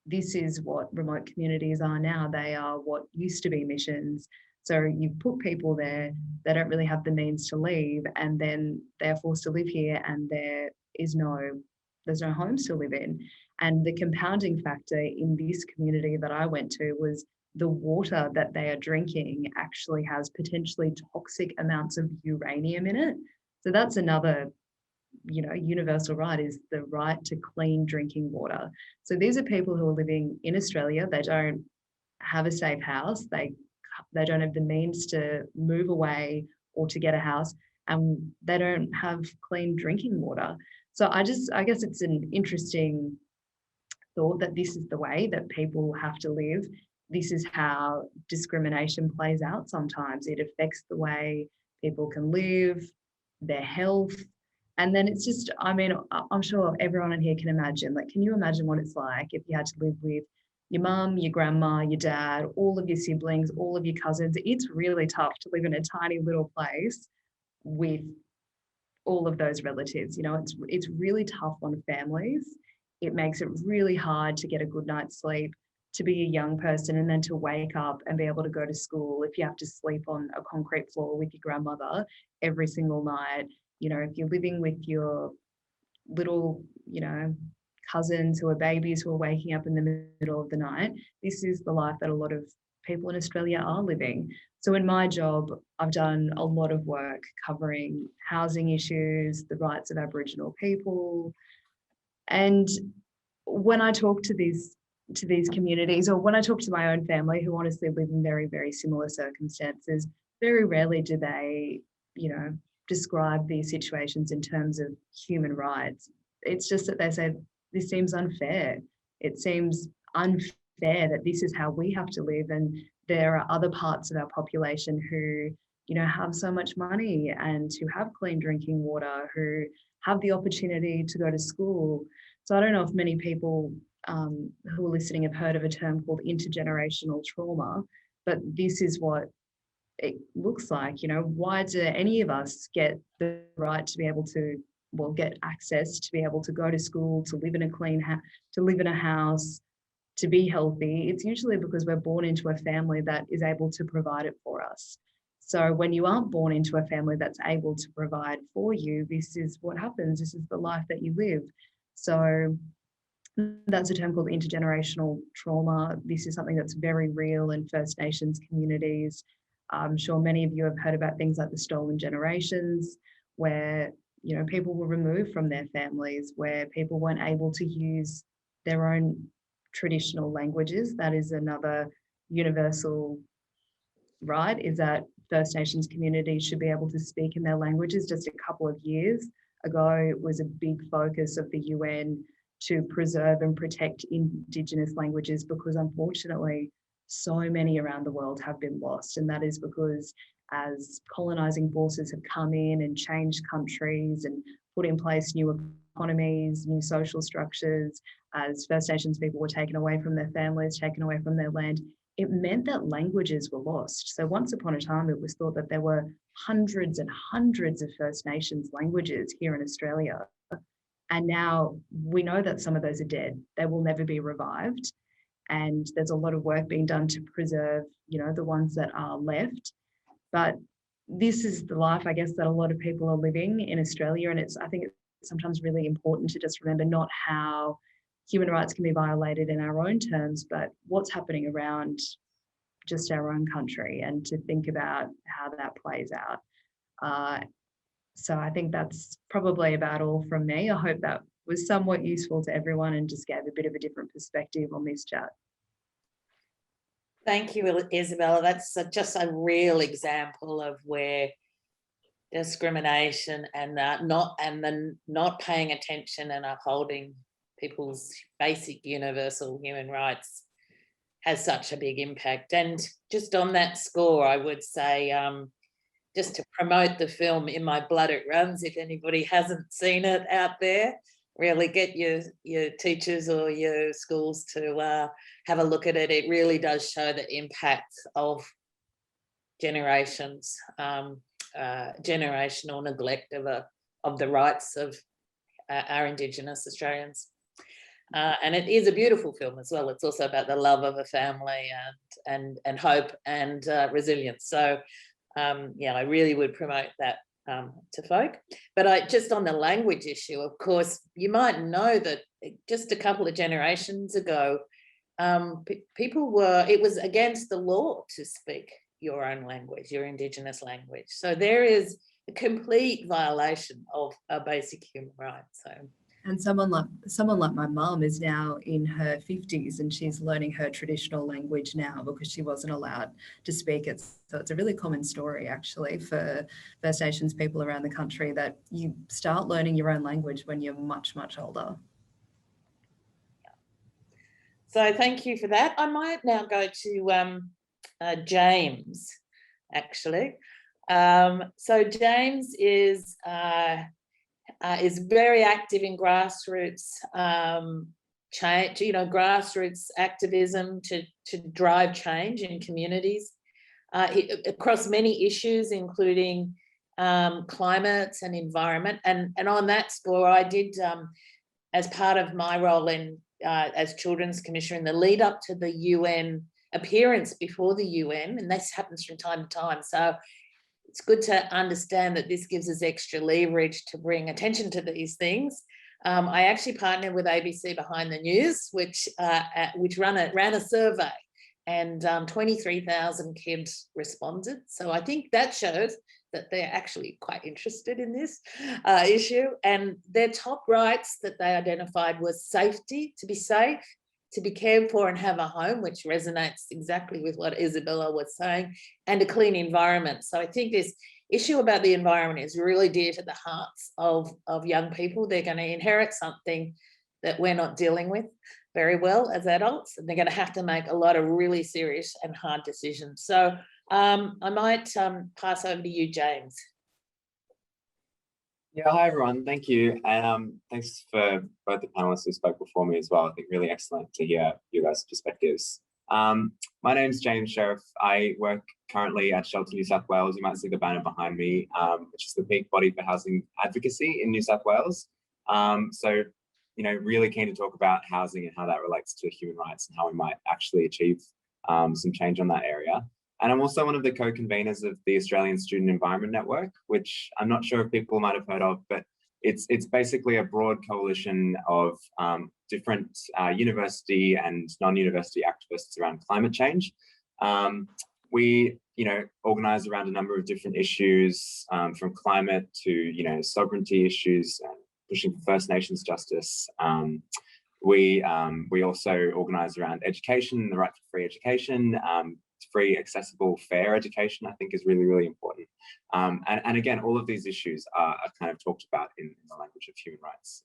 this is what remote communities are now. They are what used to be missions. So you put people there, they don't really have the means to leave, and then they're forced to live here, and there's no homes to live in. And the compounding factor in this community that I went to was the water that they are drinking actually has potentially toxic amounts of uranium in it. So that's another, you know, universal right, is the right to clean drinking water. So these are people who are living in Australia. They don't have a safe house. They don't have the means to move away or to get a house, and they don't have clean drinking water. So I guess it's an interesting thought that this is the way that people have to live. This is how discrimination plays out sometimes. It affects the way people can live, their health. And then it's just, I mean, I'm sure everyone in here can imagine, like, can you imagine what it's like if you had to live with your mum, your grandma, your dad, all of your siblings, all of your cousins. It's really tough to live in a tiny little place with all of those relatives. You know, it's really tough on families. It makes it really hard to get a good night's sleep, to be a young person, and then to wake up and be able to go to school if you have to sleep on a concrete floor with your grandmother every single night. You know, if you're living with your little, you know, cousins who are babies who are waking up in the middle of the night, this is the life that a lot of people in Australia are living. So in my job, I've done a lot of work covering housing issues, the rights of Aboriginal people. And when I talk to these communities, or when I talk to my own family who honestly live in very, very similar circumstances, very rarely do they, you know, describe these situations in terms of human rights. It's just that they say, this seems unfair. It seems unfair that this is how we have to live, and there are other parts of our population who, you know, have so much money and who have clean drinking water, who have the opportunity to go to school. So I don't know if many people who are listening have heard of a term called intergenerational trauma, but this is what it looks like. You know, why do any of us get the right to be able to, well, get access to be able to go to school, to live in a clean house, to live in a house, to be healthy? It's usually because we're born into a family that is able to provide it for us. So when you aren't born into a family that's able to provide for you, this is what happens. This is the life that you live. So that's a term called intergenerational trauma. This is something that's very real in First Nations communities. I'm sure many of you have heard about things like the stolen generations, where, you know, people were removed from their families, where people weren't able to use their own traditional languages. That is another universal right, is that First Nations communities should be able to speak in their languages. Just a couple of years ago, it was a big focus of the UN to preserve and protect Indigenous languages, because unfortunately, so many around the world have been lost. And that is because as colonising forces have come in and changed countries and put in place new economies, new social structures, as First Nations people were taken away from their families, taken away from their land, it meant that languages were lost. So once upon a time, it was thought that there were hundreds and hundreds of First Nations languages here in Australia. And now we know that some of those are dead. They will never be revived. And there's a lot of work being done to preserve, you know, the ones that are left. But this is the life, I guess, that a lot of people are living in Australia. And I think it's sometimes really important to just remember not how human rights can be violated in our own terms, but what's happening around just our own country, and to think about how that plays out. So I think that's probably about all from me. I hope that was somewhat useful to everyone and just gave a bit of a different perspective on this chat. Thank you, Isabella. That's just a real example of where discrimination and not paying attention and upholding people's basic universal human rights has such a big impact. And just on that score, I would say, just to promote the film In My Blood It Runs, if anybody hasn't seen it out there, really get your teachers or your schools to have a look at it. It really does show the impact of generations, generational neglect of the rights of our Indigenous Australians. And it is a beautiful film as well. It's also about the love of a family and hope and resilience. So yeah, I really would promote that to folk. But just on the language issue, of course, you might know that just a couple of generations ago, it was against the law to speak your own language, your Indigenous language. So there is a complete violation of a basic human right. So. And someone like my mum is now in her 50s and she's learning her traditional language now because she wasn't allowed to speak it. So it's a really common story actually for First Nations people around the country, that you start learning your own language when you're much, much older. So thank you for that. I might now go to James, actually. So James is very active in grassroots change, grassroots activism to drive change in communities across many issues, including climate and environment. And on that score, I did, as part of my role in as Children's Commissioner in the lead up to the UN appearance before the UN, and this happens from time to time. So it's good to understand that this gives us extra leverage to bring attention to these things. I actually partnered with ABC Behind the News, which ran a survey, and 23,000 kids responded. So I think that shows that they're actually quite interested in this issue. And their top rights that they identified was safety, to be safe, to be cared for and have a home, which resonates exactly with what Isabella was saying, and a clean environment. So I think this issue about the environment is really dear to the hearts of young people. They're going to inherit something that we're not dealing with very well as adults, and they're going to have to make a lot of really serious and hard decisions. So I might pass over to you, James. Yeah, hi everyone, thank you. And thanks for both the panelists who spoke before me as well. I think really excellent to hear you guys' perspectives. My name's James Sheriff. I work currently at Shelter New South Wales. You might see the banner behind me, which is the peak body for housing advocacy in New South Wales. So, really keen to talk about housing and how that relates to human rights and how we might actually achieve some change on that area. And I'm also one of the co-conveners of the Australian Student Environment Network, which I'm not sure if people might have heard of, but it's basically a broad coalition of different university and non-university activists around climate change. We, organise around a number of different issues, from climate to, sovereignty issues, pushing for First Nations justice. We also organise around education, the right to free education, free, accessible, fair education, I think is really, really important. And again, all of these issues are kind of talked about in the language of human rights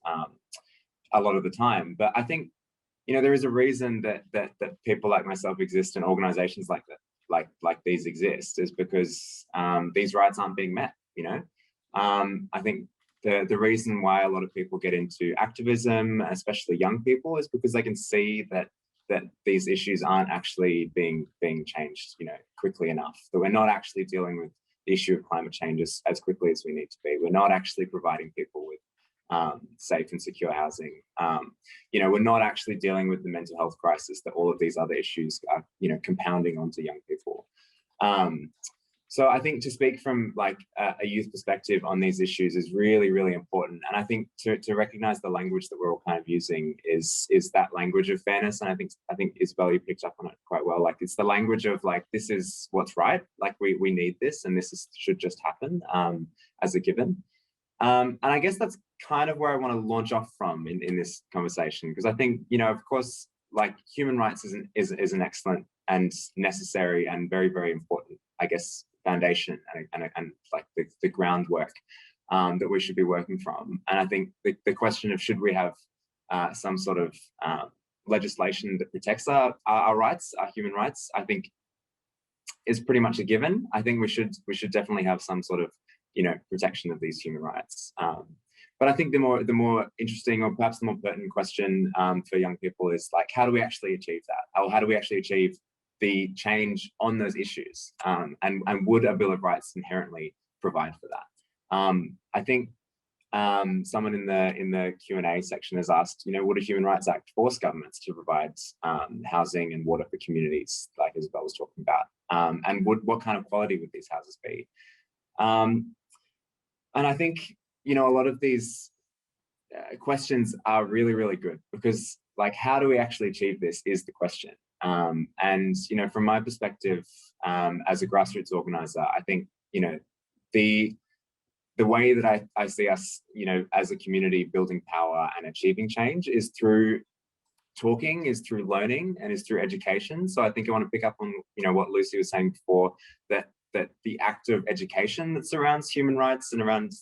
a lot of the time. But I think, there is a reason that people like myself exist and organizations like that, like these exist, is because these rights aren't being met, I think the reason why a lot of people get into activism, especially young people, is because they can see that these issues aren't actually being changed, quickly enough. That we're not actually dealing with the issue of climate change as quickly as we need to be. We're not actually providing people with safe and secure housing. We're not actually dealing with the mental health crisis that all of these other issues are, compounding onto young people. So I think to speak from a youth perspective on these issues is really, really important. And I think to recognize the language that we're all kind of using is that language of fairness. And I think Isabel, you picked up on it quite well. It's the language of this is what's right. We need this, and this should just happen as a given. And I guess that's kind of where I want to launch off from in this conversation, because I think, of course, human rights is an excellent and necessary and very, very important, I guess, foundation and the groundwork that we should be working from. And I think the question of should we have some sort of legislation that protects our rights, our human rights, I think is pretty much a given. I think we should definitely have some sort of protection of these human rights. But I think the more interesting, or perhaps the more pertinent question for young people is how do we actually achieve that? Or how do we actually achieve the change on those issues? And would a Bill of Rights inherently provide for that? I think someone in the Q&A section has asked, would a Human Rights Act force governments to provide housing and water for communities, like Isabel was talking about? And what kind of quality would these houses be? And I think, a lot of these questions are really, really good, because how do we actually achieve this is the question. And, from my perspective, as a grassroots organizer, I think, the way that I see us, as a community building power and achieving change is through talking, is through learning, and is through education. So I think I want to pick up on, what Lucy was saying before, that the act of education that surrounds human rights and around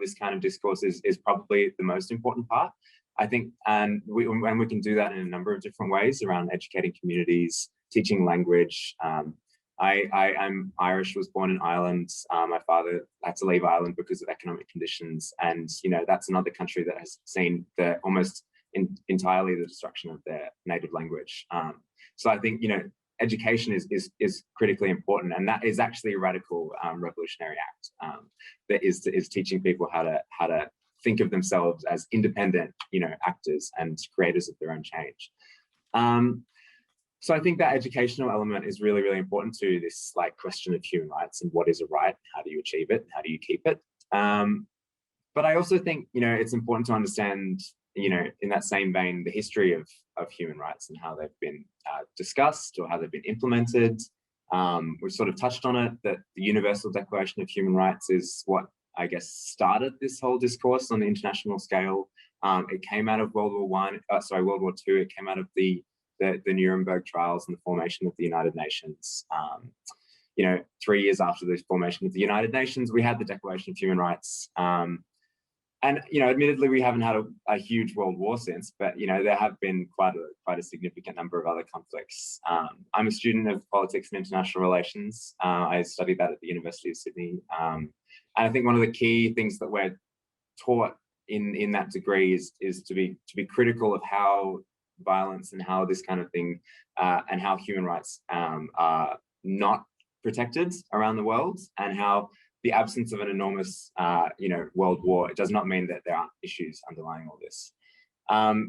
this kind of discourse is probably the most important part. I think, and we can do that in a number of different ways around educating communities, teaching language. I'm Irish, was born in Ireland. My father had to leave Ireland because of economic conditions. And, that's another country that has seen the almost entirely the destruction of their native language. So I think, education is critically important, and that is actually a radical revolutionary act that is teaching people how to think of themselves as independent, actors and creators of their own change. So I think that educational element is really, really important to this question of human rights and what is a right, how do you achieve it, how do you keep it. But I also think, it's important to understand, in that same vein, the history of human rights and how they've been discussed or how they've been implemented. We've sort of touched on it, that the Universal Declaration of Human Rights is what, I guess, started this whole discourse on the international scale. It came out of World War II. It came out of the Nuremberg trials and the formation of the United Nations. 3 years after the formation of the United Nations, we had the Declaration of Human Rights. And admittedly, we haven't had a huge world war since, but there have been quite a significant number of other conflicts. I'm a student of politics and international relations. I studied that at the University of Sydney, and I think one of the key things that we're taught in that degree is to be critical of how violence and how this kind of thing and how human rights are not protected around the world, and how the absence of an enormous, world war, it does not mean that there aren't issues underlying all this.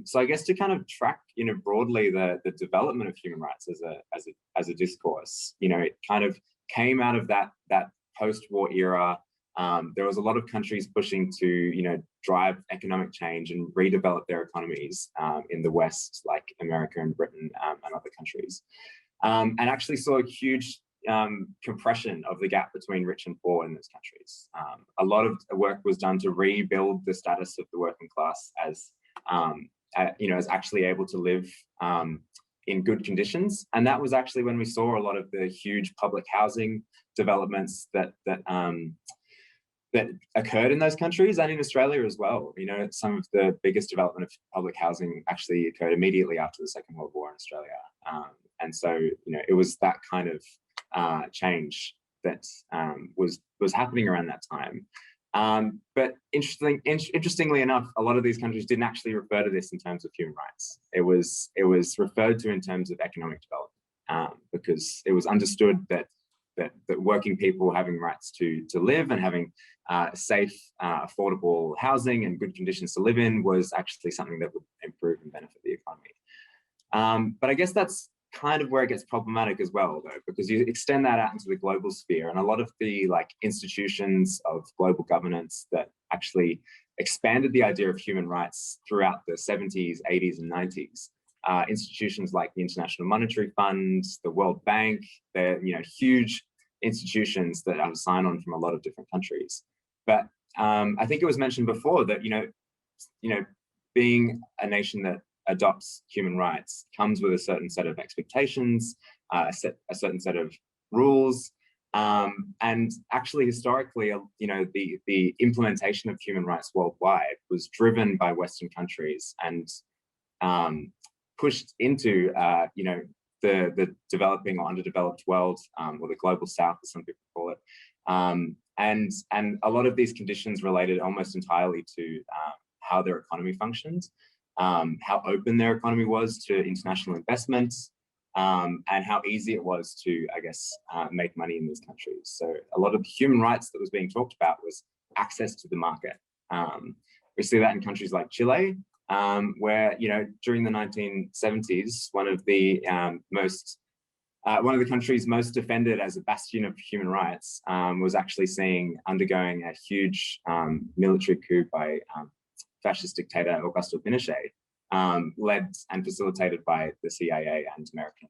So I guess to kind of track, broadly the development of human rights as a discourse, it kind of came out of that post-war era. There was a lot of countries pushing to, drive economic change and redevelop their economies in the West, like America and Britain and other countries, and actually saw a huge compression of the gap between rich and poor in those countries. A lot of work was done to rebuild the status of the working class as actually able to live in good conditions. And that was actually when we saw a lot of the huge public housing developments that occurred in those countries, and in Australia as well. Some of the biggest development of public housing actually occurred immediately after the Second World War in Australia. And so, it was that kind of change that was happening around that time. But interestingly enough, a lot of these countries didn't actually refer to this in terms of human rights. It was referred to in terms of economic development, because it was understood that working people having rights to live and having safe, affordable housing and good conditions to live in was actually something that would improve and benefit the economy. But I guess that's kind of where it gets problematic as well, though, because you extend that out into the global sphere, and a lot of the institutions of global governance that actually expanded the idea of human rights throughout the 70s, 80s, and 90s. Institutions like the International Monetary Fund, the World Bank, they're huge institutions that have sign-on from a lot of different countries. But I think it was mentioned before that being a nation that adopts human rights comes with a certain set of expectations, a certain set of rules, and actually historically, the implementation of human rights worldwide was driven by Western countries and pushed into the developing or underdeveloped world, or the global South, as some people call it, and a lot of these conditions related almost entirely to how their economy functioned. How open their economy was to international investments, and how easy it was to, I guess, make money in these countries. So a lot of the human rights that was being talked about was access to the market. We see that in countries like Chile, where during the 1970s, one of the countries most defended as a bastion of human rights was actually undergoing a huge military coup by fascist dictator Augusto Pinochet, led and facilitated by the CIA and American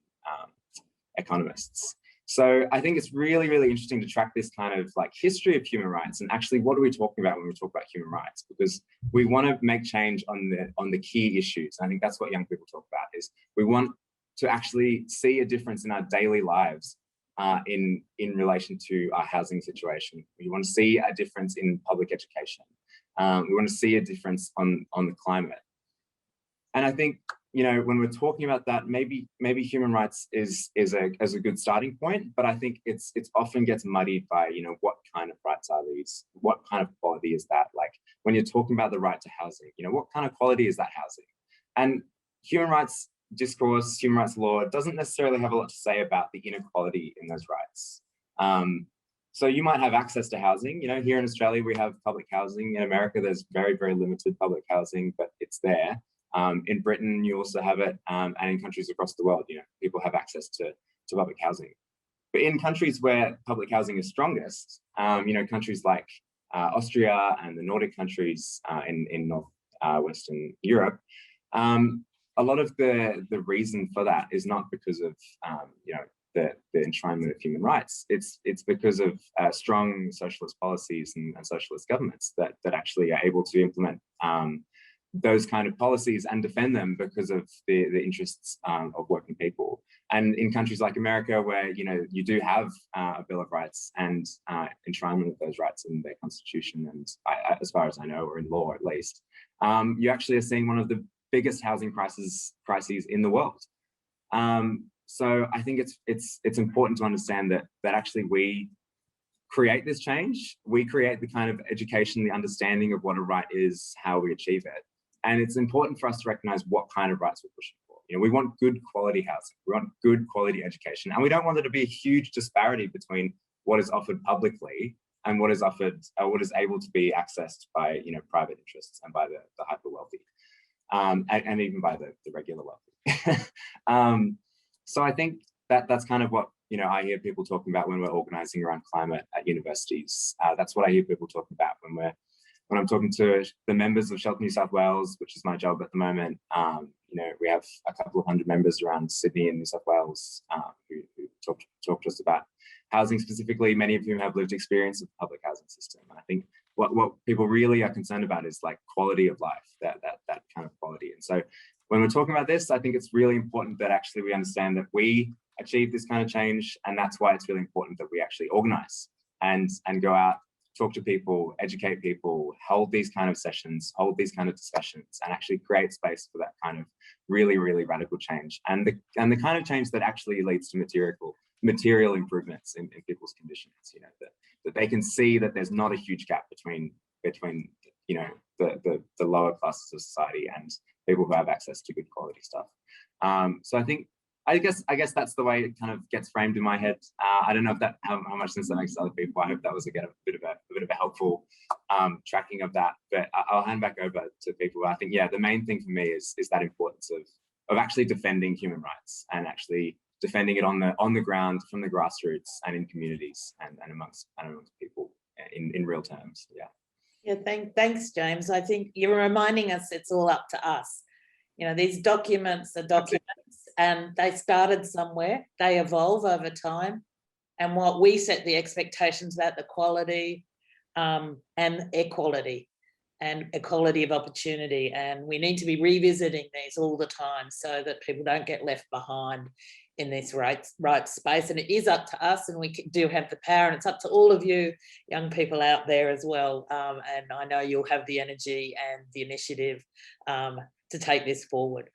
economists. So I think it's really, really interesting to track this kind of history of human rights, and actually what are we talking about when we talk about human rights, because we want to make change on the key issues. And I think that's what young people talk about, is we want to actually see a difference in our daily lives in relation to our housing situation. We want to see a difference in public education. We want to see a difference on the climate. And I think, when we're talking about that, maybe human rights is a good starting point, but I think it's often gets muddied by, what kind of rights are these? What kind of quality is that? Like when you're talking about the right to housing, what kind of quality is that housing? And human rights discourse, human rights law doesn't necessarily have a lot to say about the inequality in those rights. So you might have access to housing. You know, here in Australia, we have public housing. In America, there's very, very limited public housing, but it's there. In Britain, you also have it, and in countries across the world, you know, people have access to public housing. But in countries where public housing is strongest, you know, countries like Austria and the Nordic countries in Western Europe, a lot of the reason for that is not because of you know, the enshrinement of human rights. It's because of strong socialist policies and socialist governments that actually are able to implement those kind of policies and defend them because of the interests of working people. And in countries like America, where, you know, you do have a Bill of Rights and enshrinement of those rights in their constitution, and as far as I know, or in law at least, you actually are seeing one of the biggest housing crises in the world. So I think it's important to understand that actually we create this change. We create the kind of education, the understanding of what a right is, how we achieve it. And it's important for us to recognize what kind of rights we're pushing for. You know, we want good quality housing, we want good quality education, and we don't want there to be a huge disparity between what is offered publicly and what is offered, what is able to be accessed by, you know, private interests and by the hyper wealthy, and even by the regular wealthy. So I think that's kind of what, you know, I hear people talking about when we're organizing around climate at universities. That's what I hear people talking about when I'm talking to the members of Shelter New South Wales, which is my job at the moment. You know, we have a couple of hundred members around Sydney and New South Wales who talk to us about housing specifically, many of whom have lived experience of the public housing system. And I think what people really are concerned about is like quality of life, that kind of quality. And so when we're talking about this, I think it's really important that actually we understand that we achieve this kind of change, and that's why it's really important that we actually organize and go out, talk to people, educate people, hold these kind of sessions, hold these kind of discussions, and actually create space for that kind of really, really radical change, and the kind of change that actually leads to material improvements in people's conditions. You know, that they can see that there's not a huge gap between you know, the lower classes of society and people who have access to good quality stuff. So I guess that's the way it kind of gets framed in my head. I don't know if how much sense that makes to other people. I hope that was a bit of a helpful tracking of that. But I'll hand back over to people. I think, yeah, the main thing for me is that importance of actually defending human rights and actually defending it on the ground, from the grassroots and in communities and amongst people in real terms. Yeah. Yeah, thanks, James. I think you're reminding us it's all up to us. You know, these documents are documents, and they started somewhere, they evolve over time. And what we set the expectations about the quality and equality and equality of opportunity. And we need to be revisiting these all the time so that people don't get left behind in this right space. And it is up to us, and we do have the power, and it's up to all of you young people out there as well. And I know you'll have the energy and the initiative to take this forward.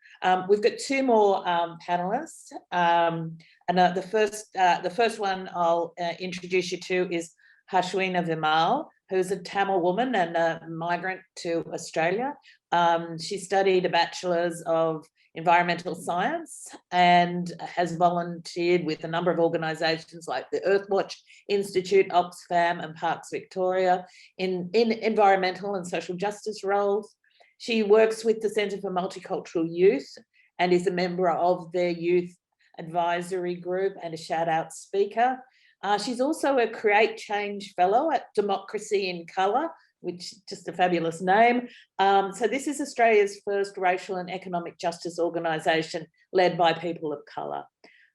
We've got two more panelists, and the first one I'll introduce you to is Hashwina Vimal, who's a Tamil woman and a migrant to Australia. She studied a Bachelor's of Environmental Science and has volunteered with a number of organisations like the Earthwatch Institute, Oxfam and Parks Victoria in environmental and social justice roles. She works with the Centre for Multicultural Youth and is a member of their youth advisory group and a shout out speaker. She's also a Create Change Fellow at Democracy in Colour, which is just a fabulous name. So this is Australia's first racial and economic justice organisation led by people of colour.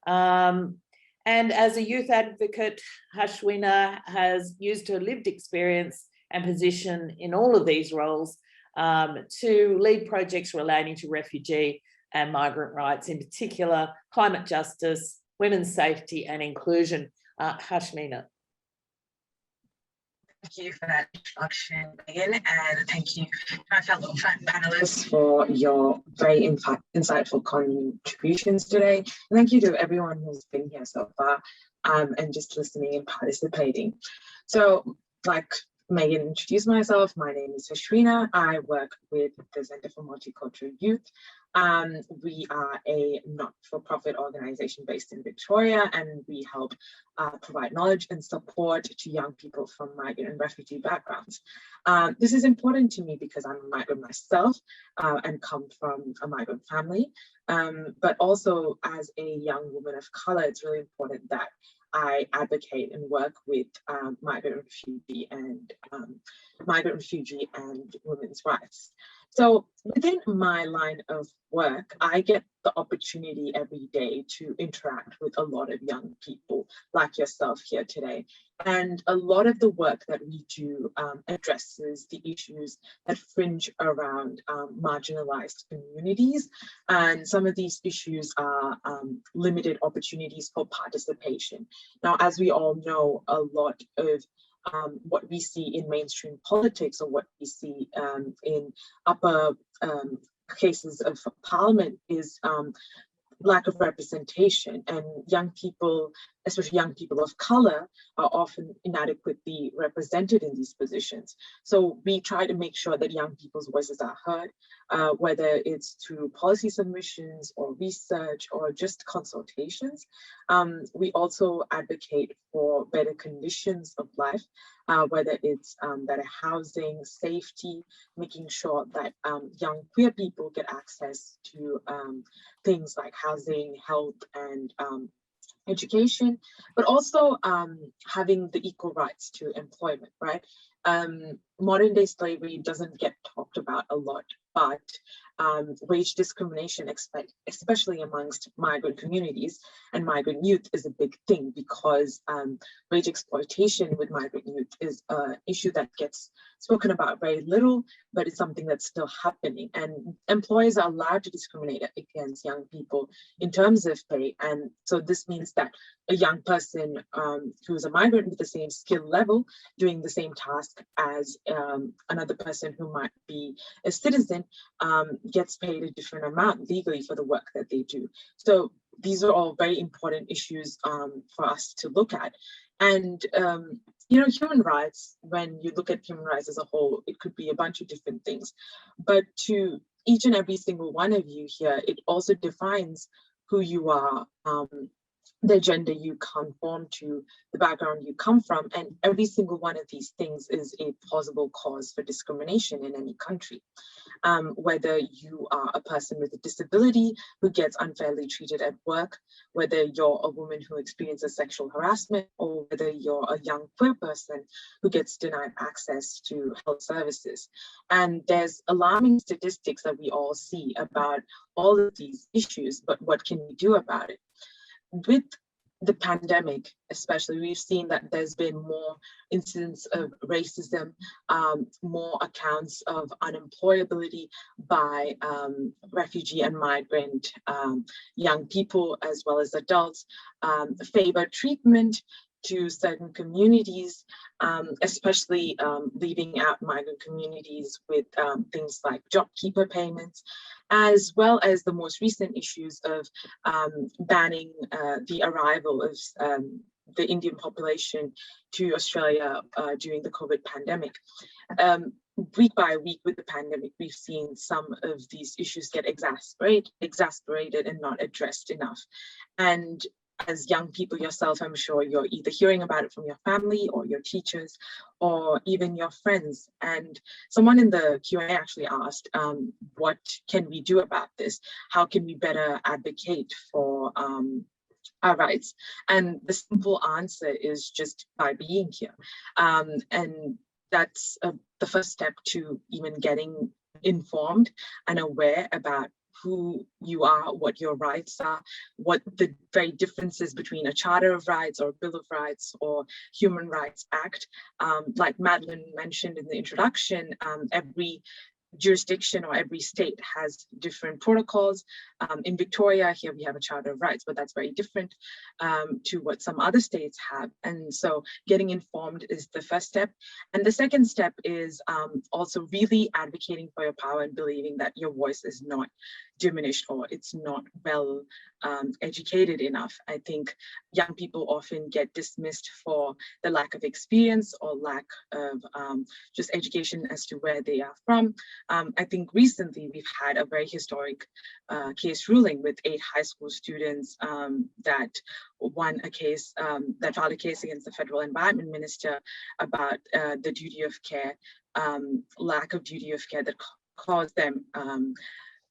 And as a youth advocate, Hashwina has used her lived experience and position in all of these roles to lead projects relating to refugee and migrant rights, in particular, climate justice, women's safety and inclusion. Hashwina. Thank you for that introduction, Megan, and thank you to my fellow panelists for your very insightful contributions today. And thank you to everyone who's been here so far and just listening and participating. So, like Megan introduced myself, my name is Hashwina. I work with the Centre for Multicultural Youth We are a not-for-profit organization based in Victoria, and we help provide knowledge and support to young people from migrant and refugee backgrounds. This is important to me because I'm a migrant myself and come from a migrant family, but also as a young woman of color, it's really important that I advocate and work with migrant refugee and women's rights. So within my line of work, I get the opportunity every day to interact with a lot of young people like yourself here today. And a lot of the work that we do addresses the issues that fringe around marginalized communities. And some of these issues are limited opportunities for participation. Now, as we all know, a lot of what we see in mainstream politics, or what we see in upper cases of parliament, is lack of representation, and young people, especially young people of color, are often inadequately represented in these positions. So we try to make sure that young people's voices are heard, whether it's through policy submissions or research or just consultations. We also advocate for better conditions of life, whether it's better housing, safety, making sure that young queer people get access to things like housing, health, and education, but also having the equal rights to employment, right? Modern day slavery doesn't get talked about a lot, but wage discrimination, especially amongst migrant communities and migrant youth, is a big thing, because wage exploitation with migrant youth is an issue that gets spoken about very little, but it's something that's still happening. And employers are allowed to discriminate against young people in terms of pay. And so this means that a young person who's a migrant with the same skill level, doing the same task as another person who might be a citizen, gets paid a different amount legally for the work that they do. So these are all very important issues for us to look at. And you know, human rights, when you look at human rights as a whole, it could be a bunch of different things. But to each and every single one of you here, it also defines who you are, the gender you conform to, the background you come from, and every single one of these things is a plausible cause for discrimination in any country. Whether you are a person with a disability who gets unfairly treated at work, whether you're a woman who experiences sexual harassment, or whether you're a young queer person who gets denied access to health services. And there's alarming statistics that we all see about all of these issues, but what can we do about it? With the pandemic, especially, we've seen that there's been more incidents of racism, more accounts of unemployability by refugee and migrant young people, as well as adults, favored treatment to certain communities, especially leaving out migrant communities with things like job keeper payments, as well as the most recent issues of banning the arrival of the Indian population to Australia during the COVID pandemic. Week by week with the pandemic, we've seen some of these issues get exasperated and not addressed enough. And as young people yourself, I'm sure you're either hearing about it from your family or your teachers or even your friends. And someone in the Q&A actually asked, what can we do about this? How can we better advocate for our rights? And the simple answer is just by being here. And that's the first step to even getting informed and aware about who you are, what your rights are, what the very differences between a Charter of Rights or a Bill of Rights or Human Rights Act. Like Madeline mentioned in the introduction, every jurisdiction or every state has different protocols. In Victoria, here we have a Charter of Rights, but that's very different to what some other states have. And so getting informed is the first step. And the second step is also really advocating for your power and believing that your voice is not diminished or it's not well educated enough. I think young people often get dismissed for the lack of experience or lack of just education as to where they are from. I think recently we've had a very historic case ruling with 8 high school students that won a case, that filed a case against the federal environment minister about the duty of care, lack of duty of care that caused them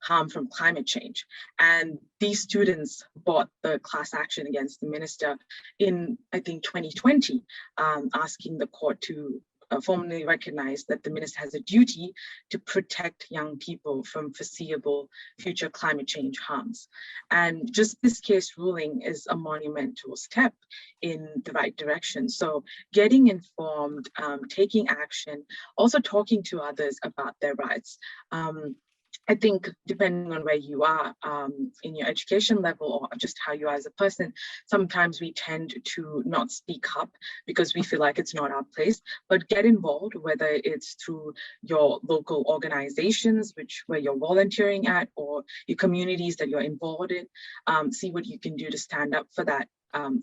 harm from climate change. And these students brought the class action against the minister in, I think, 2020, asking the court to formally recognize that the minister has a duty to protect young people from foreseeable future climate change harms. And just this case ruling is a monumental step in the right direction. So getting informed, taking action, also talking to others about their rights. I think depending on where you are in your education level or just how you are as a person, sometimes we tend to not speak up because we feel like it's not our place, but get involved, whether it's through your local organizations, where you're volunteering at, or your communities that you're involved in. See what you can do to stand up for that,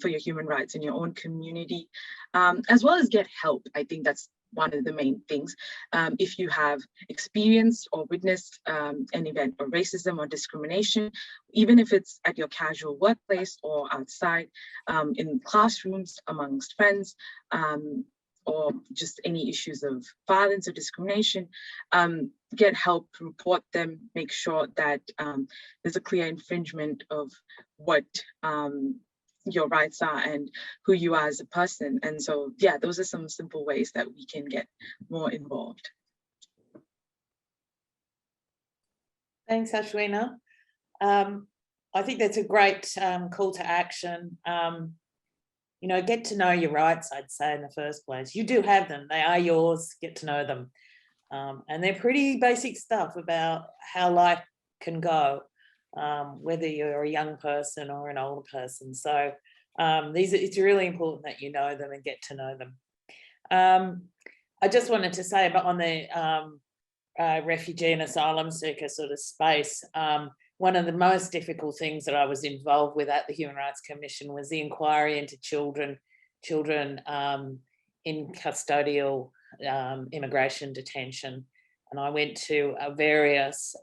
for your human rights in your own community, as well as get help. I think that's one of the main things. If you have experienced or witnessed an event of racism or discrimination, even if it's at your casual workplace or outside, in classrooms, amongst friends, or just any issues of violence or discrimination, get help, report them, make sure that there's a clear infringement of what your rights are and who you are as a person. And so, yeah, those are some simple ways that we can get more involved. Thanks, Ashwina. I think that's a great call to action. You know, get to know your rights, I'd say, in the first place. You do have them, they are yours, get to know them. And they're pretty basic stuff about how life can go. Whether you're a young person or an older person. So it's really important that you know them and get to know them. I just wanted to say about on the refugee and asylum seeker sort of space, one of the most difficult things that I was involved with at the Human Rights Commission was the inquiry into children in custodial immigration detention. And I went to various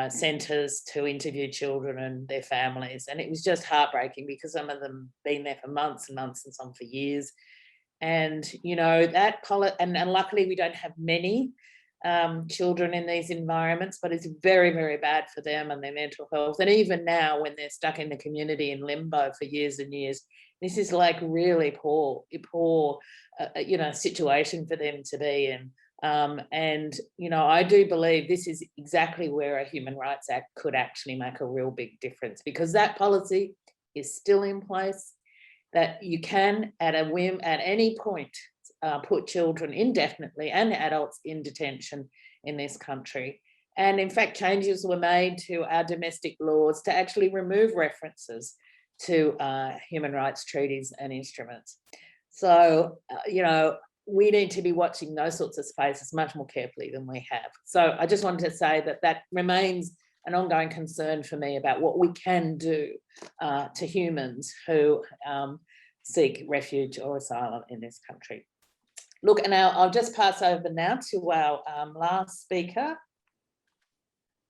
centres to interview children and their families, and it was just heartbreaking because some of them been there for months and months and some for years. And you know that and luckily we don't have many children in these environments, but it's very, very bad for them and their mental health. And even now when they're stuck in the community in limbo for years and years, this is like really poor you know, situation for them to be in. And, you know, I do believe this is exactly where a Human Rights Act could actually make a real big difference, because that policy is still in place, that you can, at a whim, at any point, put children indefinitely and adults in detention in this country. And in fact, changes were made to our domestic laws to actually remove references to human rights treaties and instruments. So, you know, we need to be watching those sorts of spaces much more carefully than we have. So I just wanted to say that that remains an ongoing concern for me about what we can do to humans who seek refuge or asylum in this country. Look, and I'll just pass over now to our last speaker,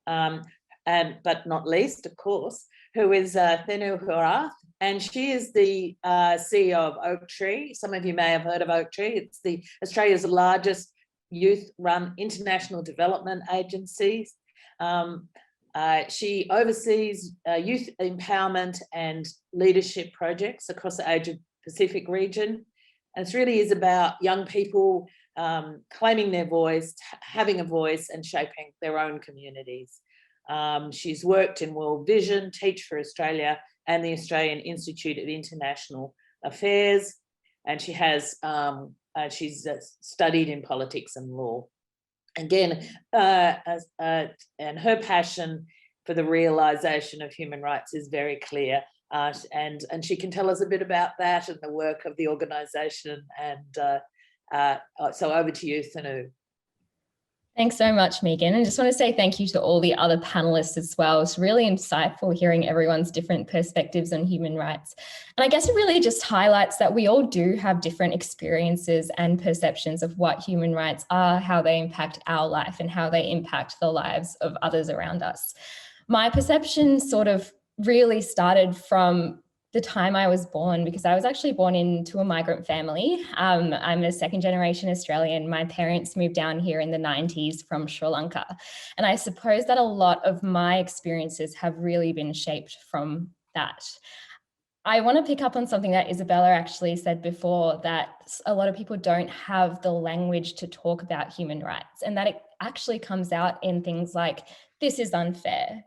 but not least, of course, who is Thenu Horath, and she is the CEO of Oaktree. Some of you may have heard of Oaktree. It's the Australia's largest youth-run international development agency. She oversees youth empowerment and leadership projects across the Asia-Pacific region. And it really is about young people claiming their voice, having a voice, and shaping their own communities. She's worked in World Vision, Teach for Australia, and the Australian Institute of International Affairs, and she has she's studied in politics and law. Again, and her passion for the realisation of human rights is very clear, and she can tell us a bit about that and the work of the organisation. And so over to you, Thanu. Thanks so much, Megan. And I just want to say thank you to all the other panelists as well. It's really insightful hearing everyone's different perspectives on human rights. And I guess it really just highlights that we all do have different experiences and perceptions of what human rights are, how they impact our life and how they impact the lives of others around us. My perception sort of really started from the time I was born, because I was actually born into a migrant family. I'm a second generation Australian. My parents moved down here in the 90s from Sri Lanka. And I suppose that a lot of my experiences have really been shaped from that. I want to pick up on something that Isabella actually said before, that a lot of people don't have the language to talk about human rights, and that it actually comes out in things like, this is unfair,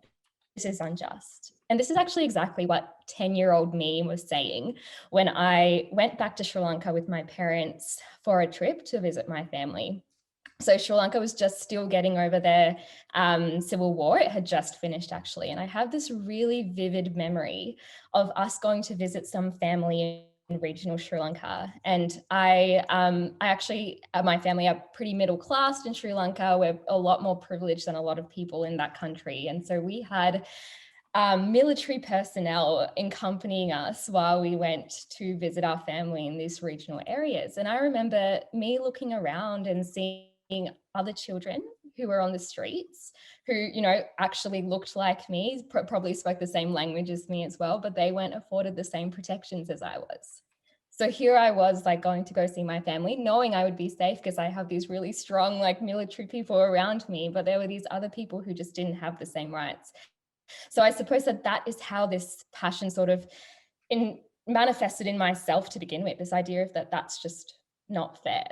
this is unjust. And this is actually exactly what 10-year-old me was saying when I went back to Sri Lanka with my parents for a trip to visit my family. So Sri Lanka was just still getting over their civil war. It had just finished, actually. And I have this really vivid memory of us going to visit some family in regional Sri Lanka. And I actually, my family are pretty middle class in Sri Lanka. We're a lot more privileged than a lot of people in that country. And so we had military personnel accompanying us while we went to visit our family in these regional areas. And I remember me looking around and seeing other children who were on the streets who, you know, actually looked like me, probably spoke the same language as me as well, but they weren't afforded the same protections as I was. So here I was, like, going to go see my family, knowing I would be safe because I have these really strong, like, military people around me, but there were these other people who just didn't have the same rights. So I suppose that is how this passion sort of manifested in myself to begin with, this idea of that's just not fair.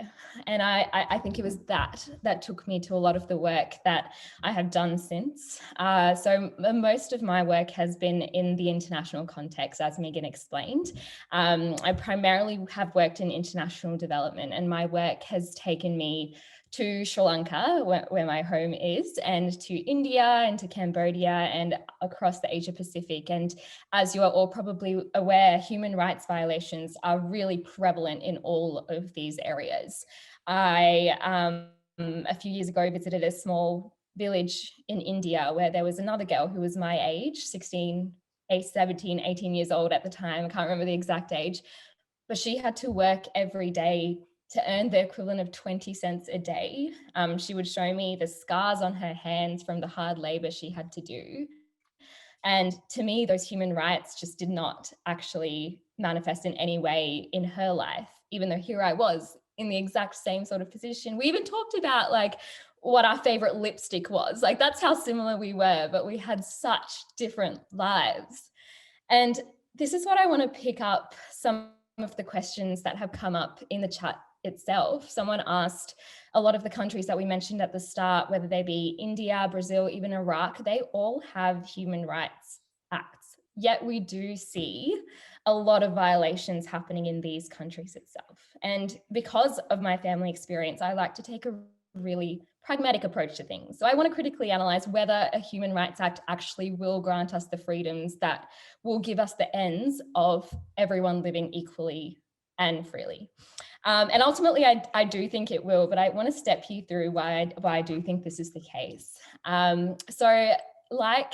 And I think it was that took me to a lot of the work that I have done since. So most of my work has been in the international context, as Megan explained. I primarily have worked in international development, and my work has taken me to Sri Lanka, where my home is, and to India and to Cambodia and across the Asia Pacific. And as you are all probably aware, human rights violations are really prevalent in all of these areas. I, a few years ago, visited a small village in India where there was another girl who was my age, 17, 18 years old at the time. I can't remember the exact age, but she had to work every day to earn the equivalent of 20 cents a day. She would show me the scars on her hands from the hard labor she had to do. And to me, those human rights just did not actually manifest in any way in her life, even though here I was in the exact same sort of position. We even talked about, like, what our favorite lipstick was. Like, that's how similar we were, but we had such different lives. And this is what I want to pick up some of the questions that have come up in the chat itself. Someone asked, a lot of the countries that we mentioned at the start, whether they be India, Brazil, even Iraq, they all have human rights acts. Yet we do see a lot of violations happening in these countries itself. And because of my family experience, I like to take a really pragmatic approach to things. So I want to critically analyze whether a human rights act actually will grant us the freedoms that will give us the ends of everyone living equally and freely. And ultimately, I do think it will, but I want to step you through why I do think this is the case. So like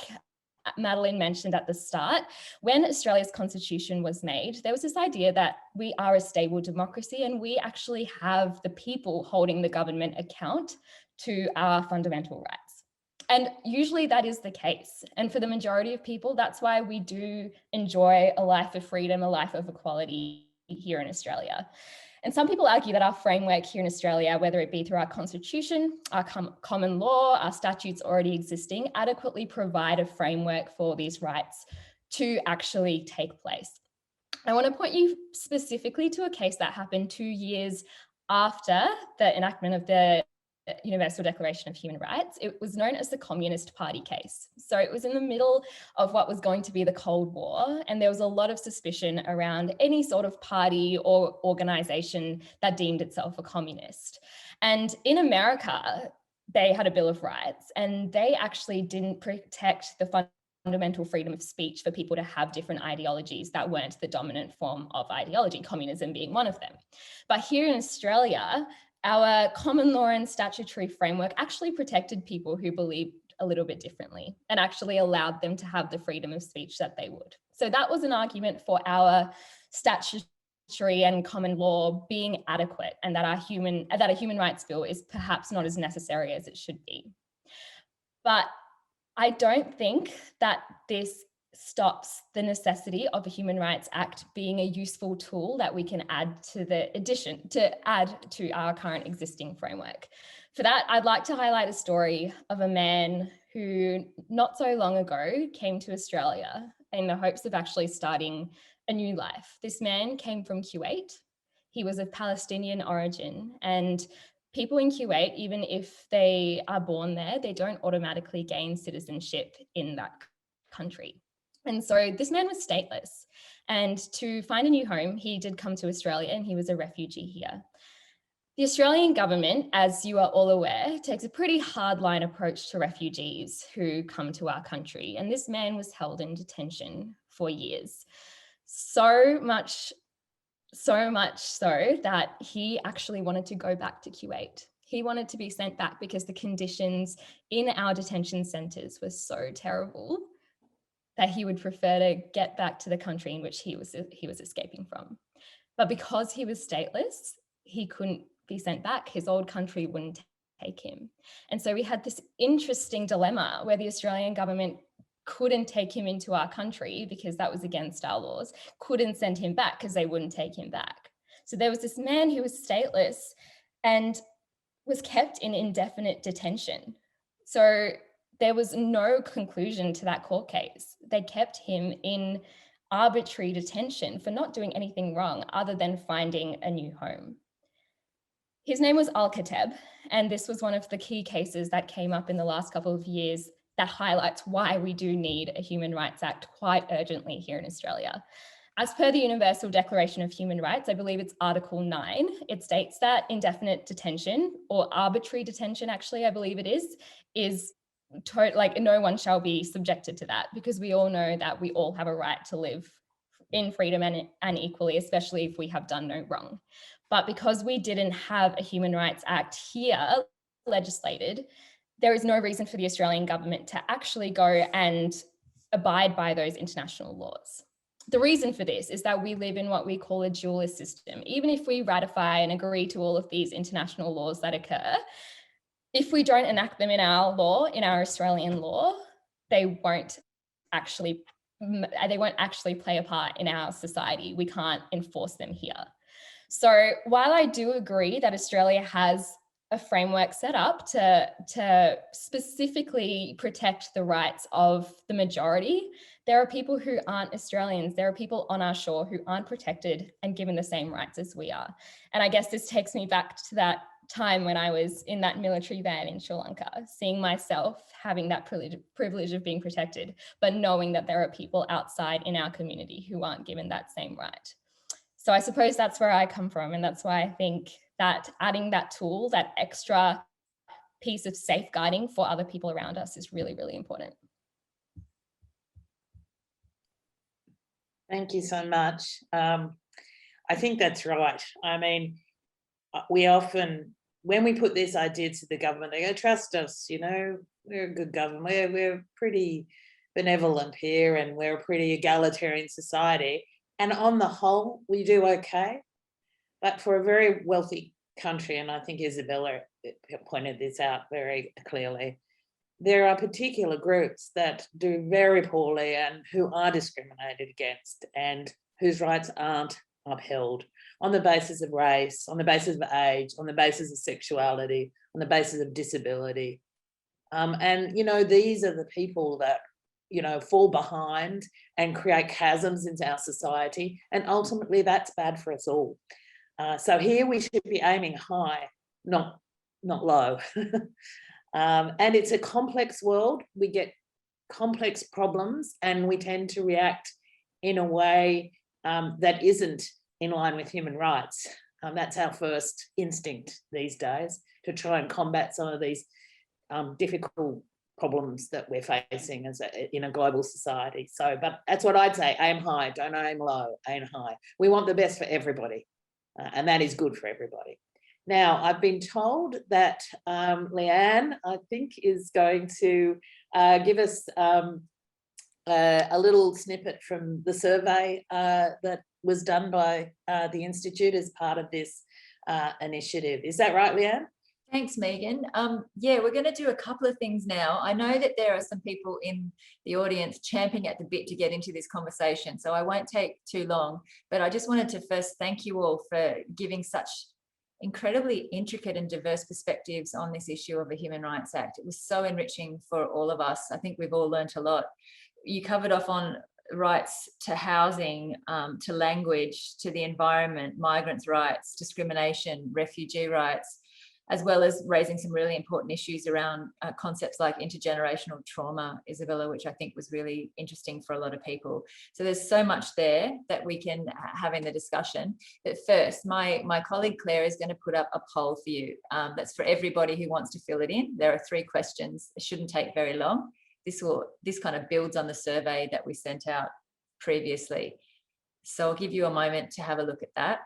Madeline mentioned at the start, when Australia's constitution was made, there was this idea that we are a stable democracy and we actually have the people holding the government account to our fundamental rights. And usually that is the case. And for the majority of people, that's why we do enjoy a life of freedom, a life of equality here in Australia. And some people argue that our framework here in Australia, whether it be through our constitution, our common law, our statutes already existing, adequately provide a framework for these rights to actually take place. I want to point you specifically to a case that happened 2 years after the enactment of the Universal Declaration of Human Rights. It was known as the Communist Party case. So it was in the middle of what was going to be the Cold War, and there was a lot of suspicion around any sort of party or organization that deemed itself a communist. And in America, they had a Bill of Rights, and they actually didn't protect the fundamental freedom of speech for people to have different ideologies that weren't the dominant form of ideology, communism being one of them. But here in Australia, our common law and statutory framework actually protected people who believed a little bit differently and actually allowed them to have the freedom of speech that they would. So that was an argument for our statutory and common law being adequate, and that a human rights bill is perhaps not as necessary as it should be. But I don't think that this stops the necessity of a Human Rights Act being a useful tool that we can add to our current existing framework. For that, I'd like to highlight a story of a man who not so long ago came to Australia in the hopes of actually starting a new life. This man came from Kuwait. He was of Palestinian origin, and people in Kuwait, even if they are born there, they don't automatically gain citizenship in that country. And so this man was stateless, and to find a new home, he did come to Australia, and he was a refugee here. The Australian government, as you are all aware, takes a pretty hardline approach to refugees who come to our country. And this man was held in detention for years. So much so that he actually wanted to go back to Kuwait. He wanted to be sent back because the conditions in our detention centres were so terrible that he would prefer to get back to the country in which he was escaping from. But because he was stateless, he couldn't be sent back. His old country wouldn't take him. And so we had this interesting dilemma where the Australian government couldn't take him into our country because that was against our laws, couldn't send him back because they wouldn't take him back. So there was this man who was stateless and was kept in indefinite detention. So there was no conclusion to that court case. They kept him in arbitrary detention for not doing anything wrong other than finding a new home. His name was Al-Kateb, and this was one of the key cases that came up in the last couple of years that highlights why we do need a Human Rights Act quite urgently here in Australia. As per the Universal Declaration of Human Rights, I believe it's Article 9, it states that indefinite detention, or arbitrary detention actually, I believe it is no one shall be subjected to that, because we all know that we all have a right to live in freedom and equally, especially if we have done no wrong. But because we didn't have a Human Rights Act here legislated, there is no reason for the Australian government to actually go and abide by those international laws. The reason for this is that we live in what we call a dualist system. Even if we ratify and agree to all of these international laws that occur, if we don't enact them in our law, in our Australian law, they won't actually play a part in our society. We can't enforce them here. So while I do agree that Australia has a framework set up to specifically protect the rights of the majority, there are people who aren't Australians. There are people on our shore who aren't protected and given the same rights as we are. And I guess this takes me back to that time when I was in that military van in Sri Lanka, seeing myself having that privilege of being protected, but knowing that there are people outside in our community who aren't given that same right. So I suppose that's where I come from. And that's why I think that adding that tool, that extra piece of safeguarding for other people around us is really, really important. Thank you so much. I think that's right. I mean, we often, when we put this idea to the government, they go, trust us, you know, we're a good government, we're pretty benevolent here and we're a pretty egalitarian society. And on the whole, we do okay. But for a very wealthy country, and I think Isabella pointed this out very clearly, there are particular groups that do very poorly and who are discriminated against and whose rights aren't upheld on the basis of race, on the basis of age, on the basis of sexuality, on the basis of disability. And, you know, these are the people that, you know, fall behind and create chasms into our society. And ultimately that's bad for us all. So here we should be aiming high, not low. And it's a complex world. We get complex problems and we tend to react in a way that isn't in line with human rights. That's our first instinct these days, to try and combat some of these difficult problems that we're facing as in a global society. So, but that's what I'd say, aim high, don't aim low, aim high. We want the best for everybody, and that is good for everybody. Now, I've been told that Leanne, I think, is going to give us a little snippet from the survey that was done by the Institute as part of this initiative. Is that right, Leanne? Thanks, Megan. Yeah, we're going to do a couple of things now. I know that there are some people in the audience champing at the bit to get into this conversation, so I won't take too long, but I just wanted to first thank you all for giving such incredibly intricate and diverse perspectives on this issue of a Human Rights Act. It was so enriching for all of us. I think we've all learnt a lot. You covered off on rights to housing, to language, to the environment, migrants' rights, discrimination, refugee rights, as well as raising some really important issues around concepts like intergenerational trauma, Isabella, which I think was really interesting for a lot of people. So there's so much there that we can have in the discussion. But first, my colleague Claire is going to put up a poll for you. That's for everybody who wants to fill it in. There are 3 questions. It shouldn't take very long. This kind of builds on the survey that we sent out previously. So I'll give you a moment to have a look at that.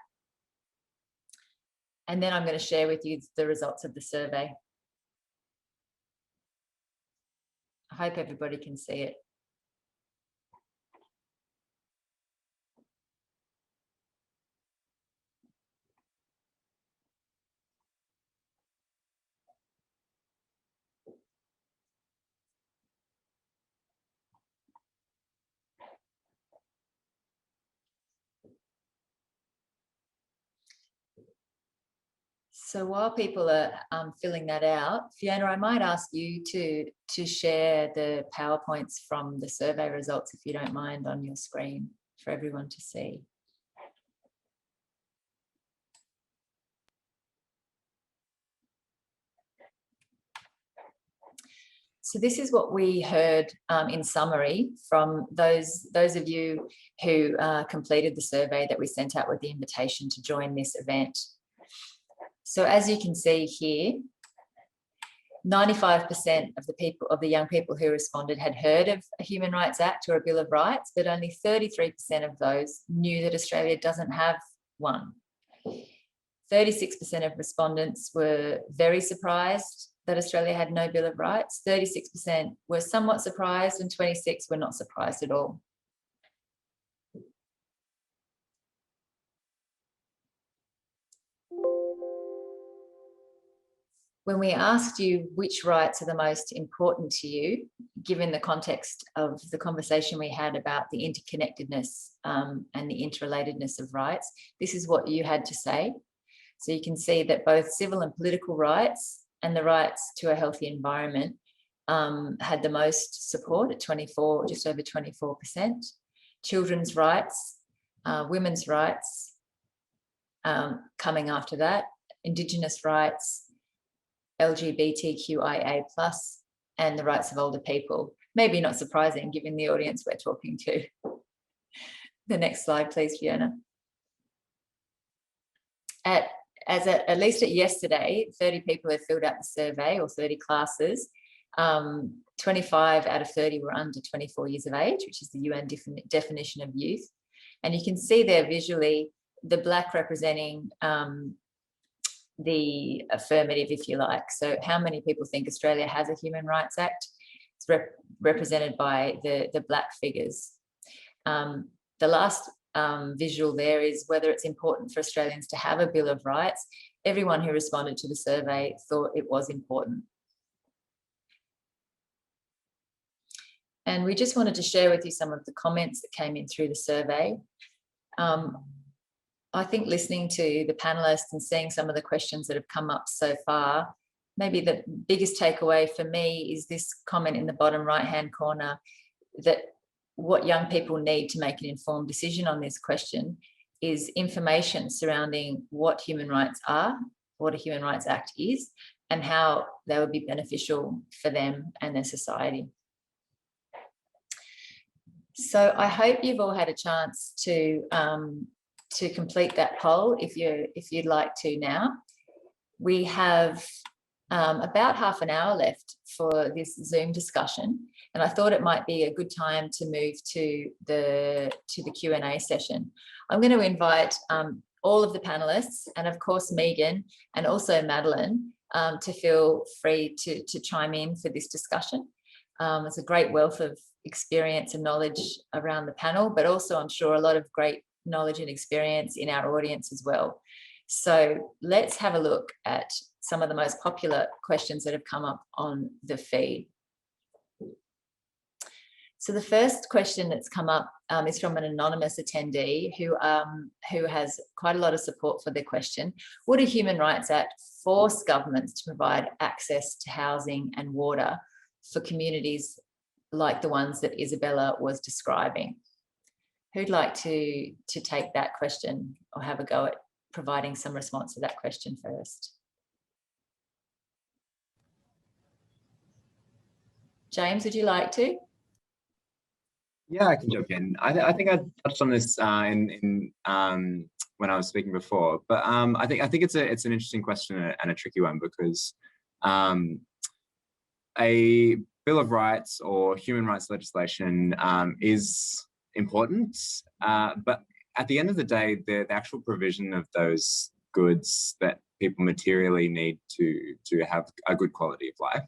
And then I'm going to share with you the results of the survey. I hope everybody can see it. So while people are filling that out, Fiona, I might ask you to share the PowerPoints from the survey results, if you don't mind, on your screen for everyone to see. So this is what we heard in summary from those of you who completed the survey that we sent out with the invitation to join this event. So as you can see here, 95% of the young people who responded had heard of a Human Rights Act or a Bill of Rights, but only 33% of those knew that Australia doesn't have one. 36% of respondents were very surprised that Australia had no Bill of Rights. 36% were somewhat surprised and 26% were not surprised at all. When we asked you which rights are the most important to you, given the context of the conversation we had about the interconnectedness and the interrelatedness of rights, this is what you had to say. So you can see that both civil and political rights and the rights to a healthy environment had the most support at 24, just over 24%. Children's rights, women's rights coming after that, Indigenous rights, LGBTQIA+, and the rights of older people. Maybe not surprising given the audience we're talking to. The next slide, please, Fiona. At least at yesterday, 30 people had filled out the survey, or 30 classes. 25 out of 30 were under 24 years of age, which is the UN definition of youth. And you can see there visually the black representing the affirmative, if you like. So how many people think Australia has a Human Rights Act? It's represented by the black figures. The last visual there is whether it's important for Australians to have a Bill of Rights. Everyone who responded to the survey thought it was important. And we just wanted to share with you some of the comments that came in through the survey. I think listening to the panelists and seeing some of the questions that have come up so far, maybe the biggest takeaway for me is this comment in the bottom right-hand corner, that what young people need to make an informed decision on this question is information surrounding what human rights are, what a Human Rights Act is, and how they would be beneficial for them and their society. So I hope you've all had a chance to complete that poll if you'd like to now. We have about half an hour left for this Zoom discussion, and I thought it might be a good time to move to the Q&A session. I'm going to invite all of the panelists, and of course Megan and also Madeline, to feel free to chime in for this discussion. There's a great wealth of experience and knowledge around the panel, but also I'm sure a lot of great knowledge and experience in our audience as well. So let's have a look at some of the most popular questions that have come up on the feed. So the first question that's come up is from an anonymous attendee who has quite a lot of support for their question. Would a Human Rights Act force governments to provide access to housing and water for communities like the ones that Isabella was describing? Who'd like to take that question or have a go at providing some response to that question first? James, would you like to? Yeah, I can jump in. I think I touched on this in when I was speaking before, but I think it's an interesting question and a tricky one, because a Bill of Rights or human rights legislation is important, but at the end of the day, the actual provision of those goods that people materially need to have a good quality of life,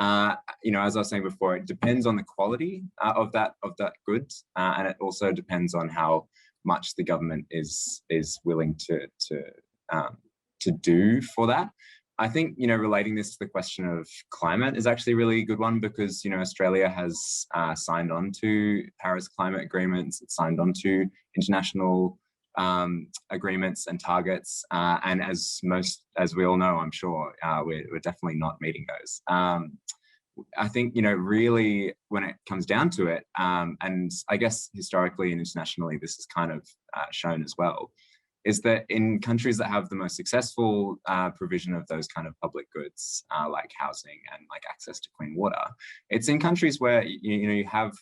as I was saying before, it depends on the quality of that good, and it also depends on how much the government is willing to do for that. I think, relating this to the question of climate is actually a really good one, because, Australia has signed on to Paris climate agreements, it's signed on to international agreements and targets. And as we all know, I'm sure, we're definitely not meeting those. I think, really when it comes down to it, and I guess historically and internationally, this is kind of shown as well, is that in countries that have the most successful provision of those kind of public goods, like housing and like access to clean water, it's in countries where you have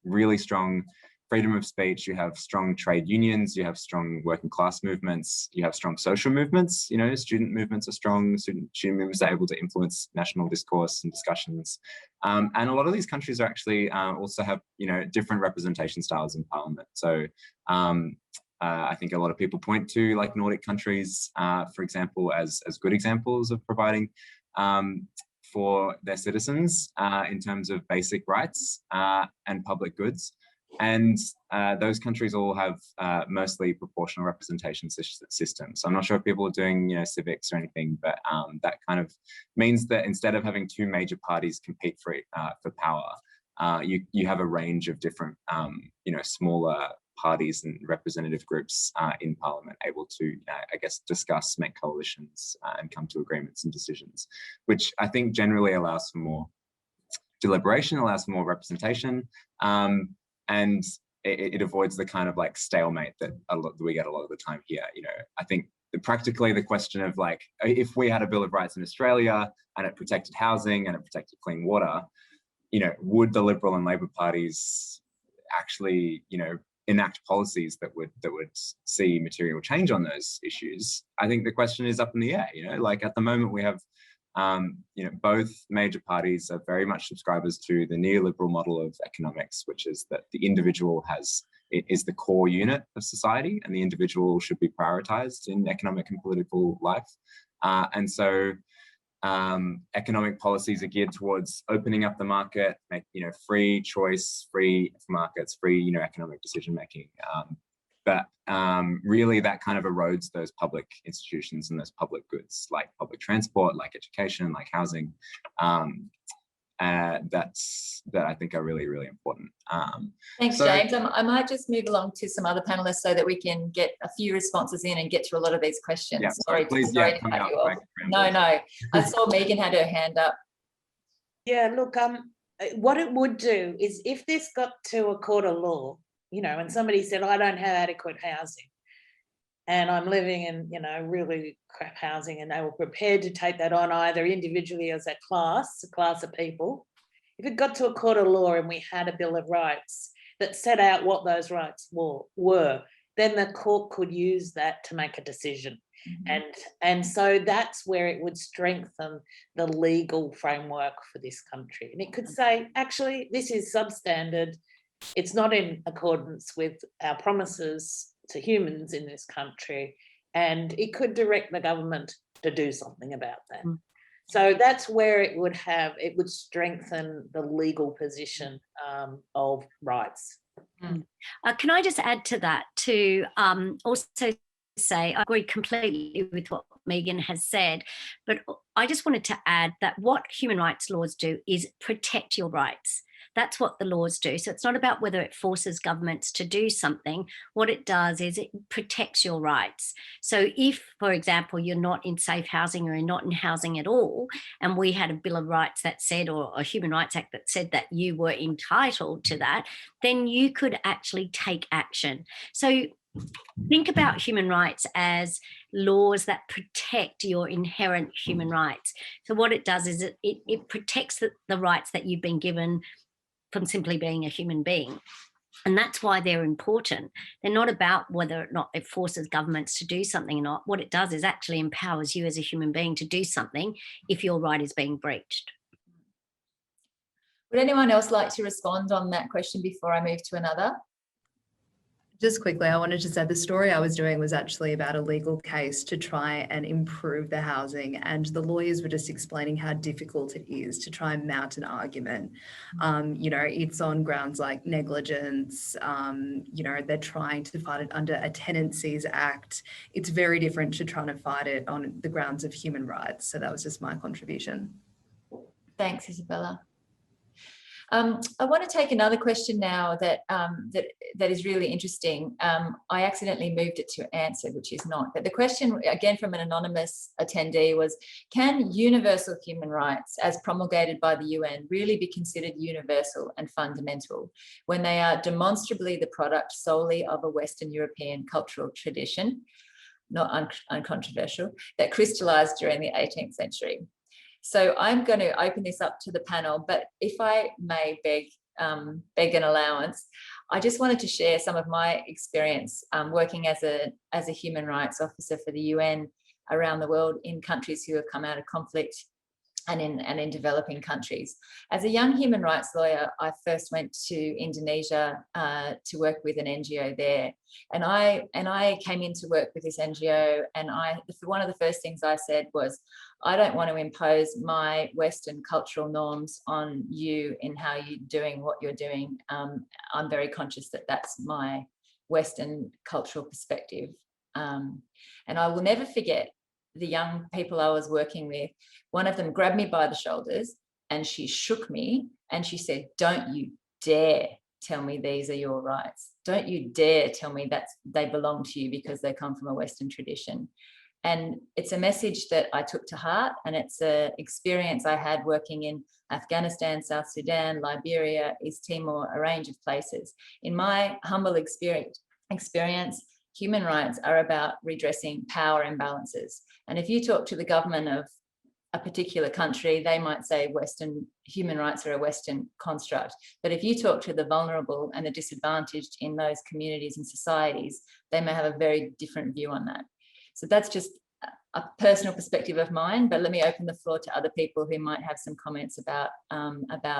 really strong freedom of speech, you have strong trade unions, you have strong working class movements, you have strong social movements. Student movements are strong, student movements are able to influence national discourse and discussions, and a lot of these countries are actually also have different representation styles in parliament. So I think a lot of people point to like Nordic countries, for example, as good examples of providing for their citizens in terms of basic rights and public goods. And those countries all have mostly proportional representation systems. So I'm not sure if people are doing civics or anything, but that kind of means that instead of having two major parties compete for power, you have a range of different smaller parties and representative groups in parliament able to, I guess, discuss, make coalitions and come to agreements and decisions, which I think generally allows for more deliberation, allows for more representation, and it avoids the kind of like stalemate that we get a lot of the time here. I think practically the question of like, if we had a Bill of Rights in Australia and it protected housing and it protected clean water, would the Liberal and Labor parties actually, enact policies that would see material change on those issues? I think the question is up in the air. Like at the moment we have both major parties are very much subscribers to the neoliberal model of economics, which is that the individual is the core unit of society, and the individual should be prioritized in economic and political life. And so economic policies are geared towards opening up the market, make free choice, free markets, free economic decision making. But really that kind of erodes those public institutions and those public goods like public transport, like education, like housing. That I think are really, really important. Thanks, James. I might just move along to some other panelists so that we can get a few responses in and get through a lot of these questions. Yeah, sorry to cut you off. No. I saw Megan had her hand up. Yeah, look, what it would do is if this got to a court of law, and somebody said, I don't have adequate housing and I'm living in, really crap housing, and they were prepared to take that on either individually as a class of people. If it got to a court of law and we had a Bill of Rights that set out what those rights were, then the court could use that to make a decision. Mm-hmm. And so that's where it would strengthen the legal framework for this country. And it could say, actually, this is substandard. It's not in accordance with our promises to humans in this country, and it could direct the government to do something about that. So that's where it would strengthen the legal position of rights. Can I just add to that to also say I agree completely with what Megan has said, but I just wanted to add that what human rights laws do is protect your rights. That's what the laws do. So it's not about whether it forces governments to do something. What it does is it protects your rights. So if, for example, you're not in safe housing or you're not in housing at all, and we had a Bill of Rights that said, or a Human Rights Act that said that you were entitled to that, then you could actually take action. So think about human rights as laws that protect your inherent human rights. So what it does is it protects the rights that you've been given from simply being a human being. And that's why they're important. They're not about whether or not it forces governments to do something or not. What it does is actually empowers you as a human being to do something if your right is being breached. Would anyone else like to respond on that question before I move to another? Just quickly, I wanted to say the story I was doing was actually about a legal case to try and improve the housing, and the lawyers were just explaining how difficult it is to try and mount an argument. It's on grounds like negligence, they're trying to fight it under a Tenancies Act. It's very different to trying to fight it on the grounds of human rights. So that was just my contribution. Thanks, Isabella. I want to take another question now that is really interesting. I accidentally moved it to answer, which is not. But the question, again from an anonymous attendee, was, can universal human rights as promulgated by the UN really be considered universal and fundamental when they are demonstrably the product solely of a Western European cultural tradition, not uncontroversial, that crystallized during the 18th century? So I'm going to open this up to the panel, but if I may beg an allowance, I just wanted to share some of my experience working as a human rights officer for the UN around the world in countries who have come out of conflict and in developing countries. As a young human rights lawyer, I first went to Indonesia to work with an NGO there, and I came in to work with this NGO, and one of the first things I said was, I don't want to impose my Western cultural norms on you in how you're doing what you're doing. I'm very conscious that that's my Western cultural perspective, and I will never forget the young people I was working with. One of them grabbed me by the shoulders and she shook me and she said, "Don't you dare tell me these are your rights. Don't you dare tell me that they belong to you because they come from a Western tradition." And it's a message that I took to heart, and it's an experience I had working in Afghanistan, South Sudan, Liberia, East Timor, a range of places. In my humble experience, human rights are about redressing power imbalances. And if you talk to the government of a particular country, they might say Western human rights are a Western construct. But if you talk to the vulnerable and the disadvantaged in those communities and societies, they may have a very different view on that. So that's just a personal perspective of mine, but let me open the floor to other people who might have some comments about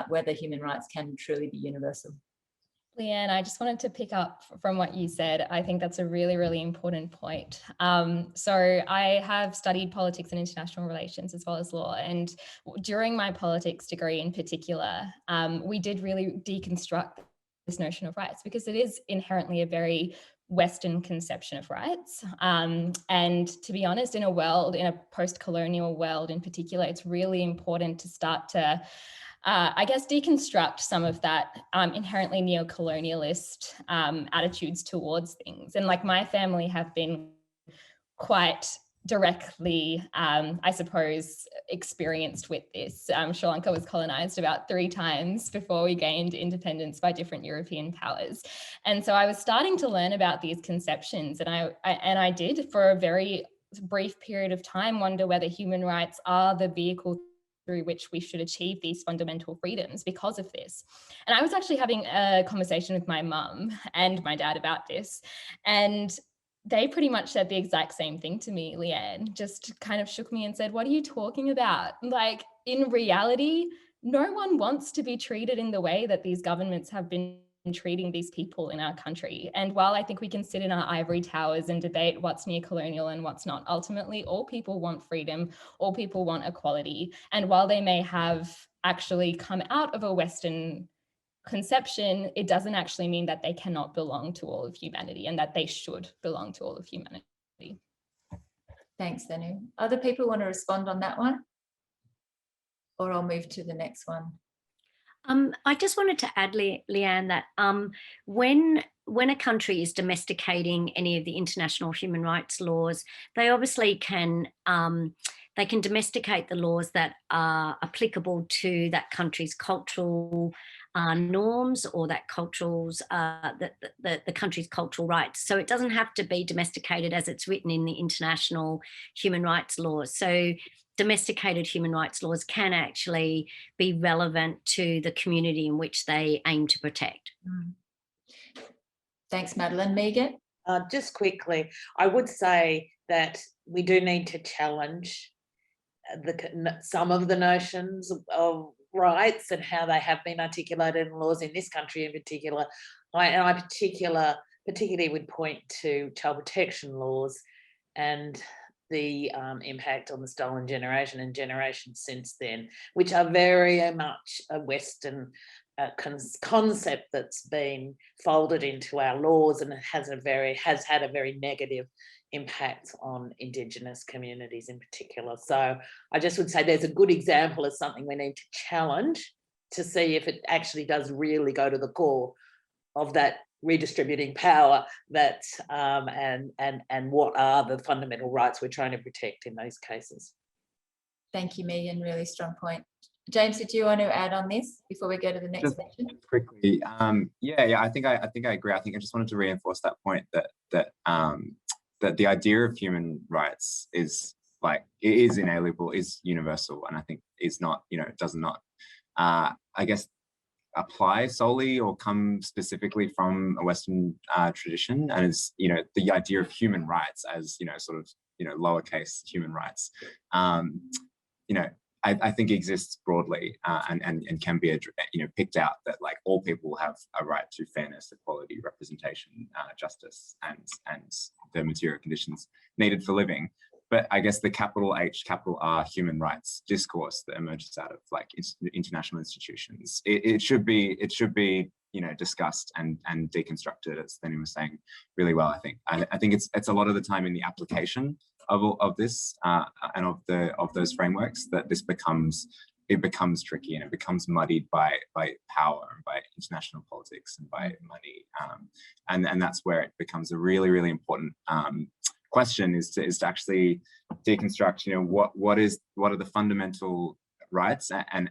whether human rights can truly be universal. Leanne, I just wanted to pick up from what you said. I think that's a really, really important point. So I have studied politics and international relations as well as law. And during my politics degree in particular, we did really deconstruct this notion of rights, because it is inherently a very Western conception of rights. And to be honest, in a post-colonial world in particular, it's really important to start to deconstruct some of that inherently neo-colonialist attitudes towards things. And like my family have been quite directly, experienced with this. Sri Lanka was colonized about 3 times before we gained independence by different European powers. And so I was starting to learn about these conceptions, and I did for a very brief period of time wonder whether human rights are the vehicle through which we should achieve these fundamental freedoms because of this. And I was actually having a conversation with my mum and my dad about this, and they pretty much said the exact same thing to me, Leanne, just kind of shook me and said, "What are you talking about? Like, in reality, no one wants to be treated in the way that these governments have been treating these people in our country. And while I think we can sit in our ivory towers and debate what's neo-colonial and what's not, ultimately all people want freedom, all people want equality. And while they may have actually come out of a Western conception, it doesn't actually mean that they cannot belong to all of humanity and that they should belong to all of humanity. Thanks, Thanu. Other people want to respond on that one? Or I'll move to the next one. I just wanted to add, Leanne, that when a country is domesticating any of the international human rights laws, they obviously can they can domesticate the laws that are applicable to that country's cultural norms or that the country's cultural rights. So it doesn't have to be domesticated as it's written in the international human rights laws. So domesticated human rights laws can actually be relevant to the community in which they aim to protect. Thanks, Madeline. Megan? Just quickly, I would say that we do need to challenge some of the notions of rights and how they have been articulated in laws in this country in particular. I particularly would point to child protection laws and the impact on the stolen generation and generations since then, which are very much a Western concept that's been folded into our laws and has had a very negative impact on Indigenous communities in particular. So I just would say there's a good example of something we need to challenge to see if it actually does really go to the core of that redistributing power that and what are the fundamental rights we're trying to protect in those cases. Thank you, Megan. Really strong point. James, did you want to add on this before we go to the next section? Quickly, yeah, I think I agree. I think I just wanted to reinforce that point that the idea of human rights is inalienable, is universal, and I think is not, does not, I guess, apply solely or come specifically from a Western tradition, and is, the idea of human rights as, sort of, lowercase human rights, I think exists broadly and can be, picked out that like all people have a right to fairness, equality, representation, justice, and the material conditions needed for living. But I guess the capital H, capital R human rights discourse that emerges out of like international institutions, it should be discussed and deconstructed, as Thanu was saying really well. I think it's a lot of the time in the application of this and of those frameworks that this becomes tricky, and it becomes muddied by power and by international politics and by money, and that's where it becomes a really, really important question is to actually deconstruct, what are the fundamental rights and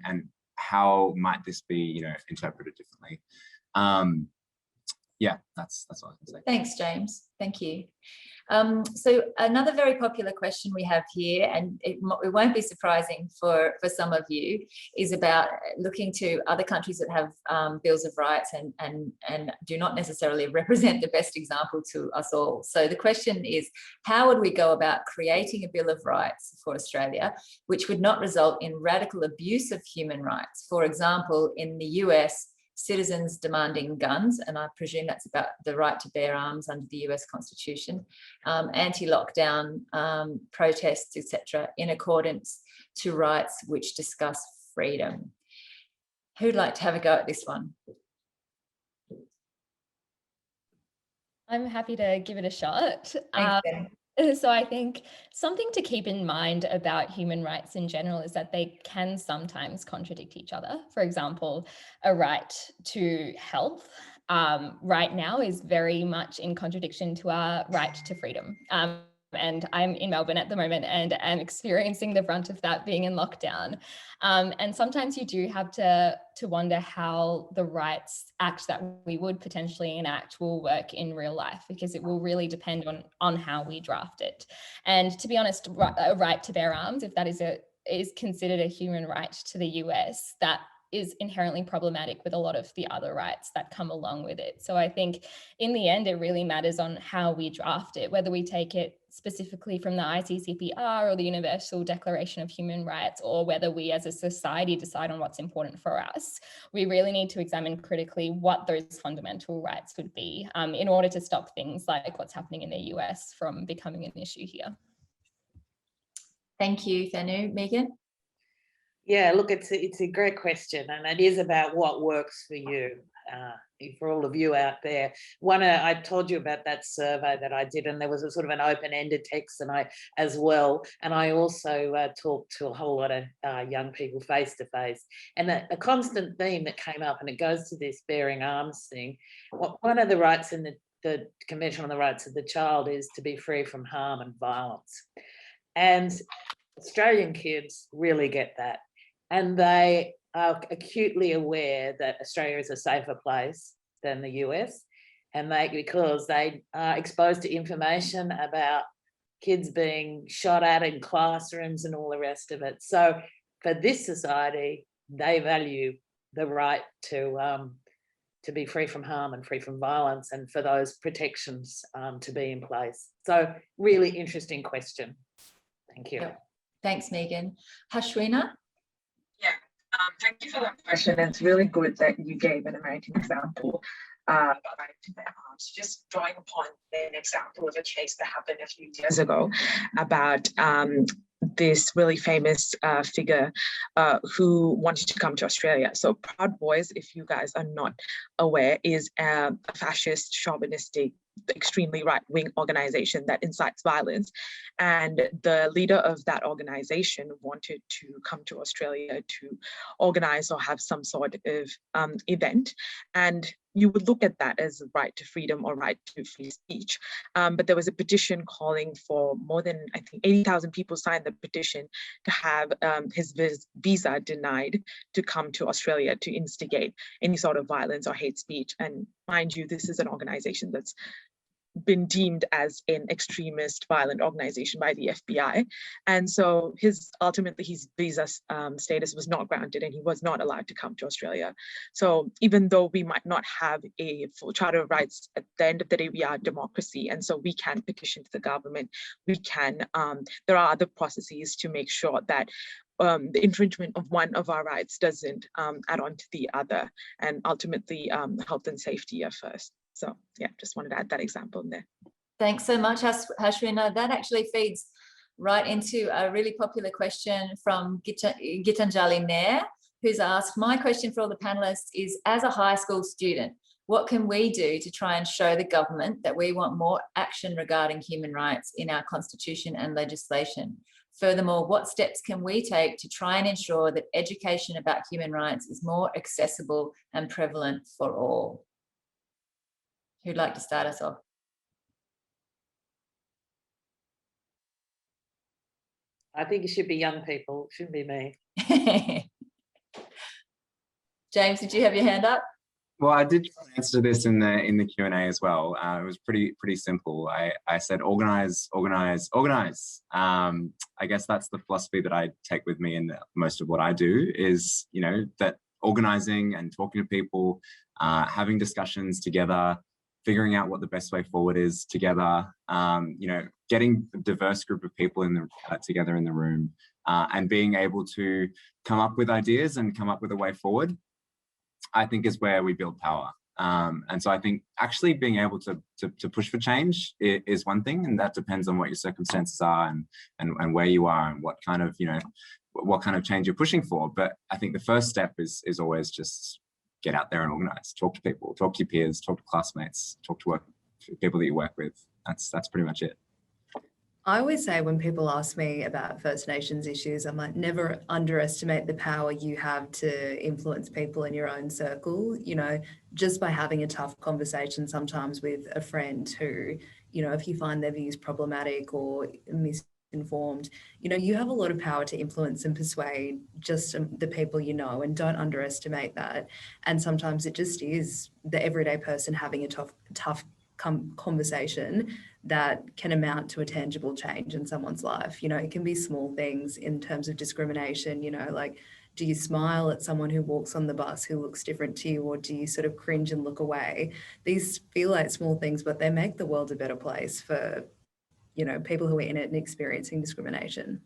how might this be, interpreted differently. Yeah, that's all I can say. Thanks, James. Thank you. So another very popular question we have here, and it won't be surprising for some of you, is about looking to other countries that have bills of rights and do not necessarily represent the best example to us all. So the question is, how would we go about creating a bill of rights for Australia which would not result in radical abuse of human rights? For example, in the US, citizens demanding guns, and I presume that's about the right to bear arms under the US Constitution, anti-lockdown protests, etc., in accordance to rights which discuss freedom. Who'd like to have a go at this one? I'm happy to give it a shot. Thanks, Ben. So I think something to keep in mind about human rights in general is that they can sometimes contradict each other. For example, a right to health right now is very much in contradiction to our right to freedom. And I'm in Melbourne at the moment and am experiencing the brunt of that being in lockdown. And sometimes you do have to wonder how the rights act that we would potentially enact will work in real life, because it will really depend on how we draft it. And to be honest, a right to bear arms, if that is considered a human right to the US, that is inherently problematic with a lot of the other rights that come along with it. So I think in the end, it really matters on how we draft it, whether we take it specifically from the ICCPR or the Universal Declaration of Human Rights, or whether we as a society decide on what's important for us. We really need to examine critically what those fundamental rights would be in order to stop things like what's happening in the US from becoming an issue here. Thank you, Thanu. Megan? Yeah, look, it's a great question, and it is about what works for you, for all of you out there. I told you about that survey that I did, and there was a sort of an open-ended text, and I also talked to a whole lot of young people face to face, and a constant theme that came up, and it goes to this bearing arms thing. One of the rights in the Convention on the Rights of the Child is to be free from harm and violence, and Australian kids really get that. And they are acutely aware that Australia is a safer place than the US, and because they are exposed to information about kids being shot at in classrooms and all the rest of it. So for this society, they value the right to be free from harm and free from violence, and for those protections to be in place. So really interesting question. Thank you. Yep. Thanks, Megan. Hashwina? Yeah, thank you for that question. It's really good that you gave an American example. Just drawing upon an example of a case that happened a few years ago about this really famous figure who wanted to come to Australia. So Proud Boys, if you guys are not aware, is a fascist, chauvinistic, extremely right-wing organization that incites violence. And the leader of that organization wanted to come to Australia to organize or have some sort of event. And you would look at that as a right to freedom or right to free speech. But there was a petition calling for more than, I think, 80,000 people signed the petition to have his visa denied to come to Australia to instigate any sort of violence or hate speech. And mind you, this is an organization that's been deemed as an extremist violent organization by the FBI. And so ultimately his visa status was not granted, and he was not allowed to come to Australia. So even though we might not have a full charter of rights, at the end of the day, we are a democracy. And so we can petition to the government. We can, there are other processes to make sure that the infringement of one of our rights doesn't add on to the other. And ultimately, health and safety are first. So yeah, just wanted to add that example in there. Thanks so much, Hashwina. That actually feeds right into a really popular question from Gitanjali Nair, who's asked, my question for all the panelists is, as a high school student, what can we do to try and show the government that we want more action regarding human rights in our constitution and legislation? Furthermore, what steps can we take to try and ensure that education about human rights is more accessible and prevalent for all? Who'd like to start us off? I think it should be young people, it shouldn't be me. James, did you have your hand up? Well, I did answer this in the Q&A as well. It was pretty simple. I said organize. I guess that's the philosophy that I take with me in most of what I do is, that organizing and talking to people, having discussions together, figuring out what the best way forward is together, getting a diverse group of people together in the room, and being able to come up with ideas and come up with a way forward, I think is where we build power. And so I think actually being able to push for change is one thing, and that depends on what your circumstances are and where you are and what kind of change you're pushing for. But I think the first step is always just get out there and organize, talk to people, talk to your peers, talk to classmates, talk to people that you work with. That's pretty much it. I always say when people ask me about First Nations issues, I'm like, never underestimate the power you have to influence people in your own circle. Just by having a tough conversation sometimes with a friend who, if you find their views problematic or misinformed, you have a lot of power to influence and persuade just the people you know, and don't underestimate that. And sometimes it just is the everyday person having a tough conversation that can amount to a tangible change in someone's life. It can be small things in terms of discrimination, like do you smile at someone who walks on the bus who looks different to you, or do you sort of cringe and look away? These feel like small things, but they make the world a better place for, you know, people who are in it and experiencing discrimination.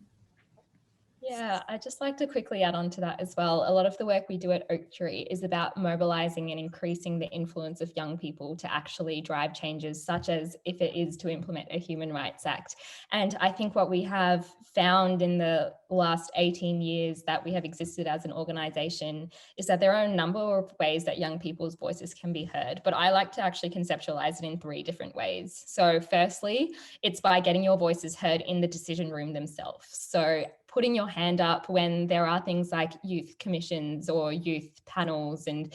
Yeah, I'd just like to quickly add on to that as well. A lot of the work we do at Oak Tree is about mobilising and increasing the influence of young people to actually drive changes, such as if it is to implement a Human Rights Act. And I think what we have found in the last 18 years that we have existed as an organisation is that there are a number of ways that young people's voices can be heard. But I like to actually conceptualise it in 3 different ways. So firstly, it's by getting your voices heard in the decision room themselves. So putting your hand up when there are things like youth commissions or youth panels and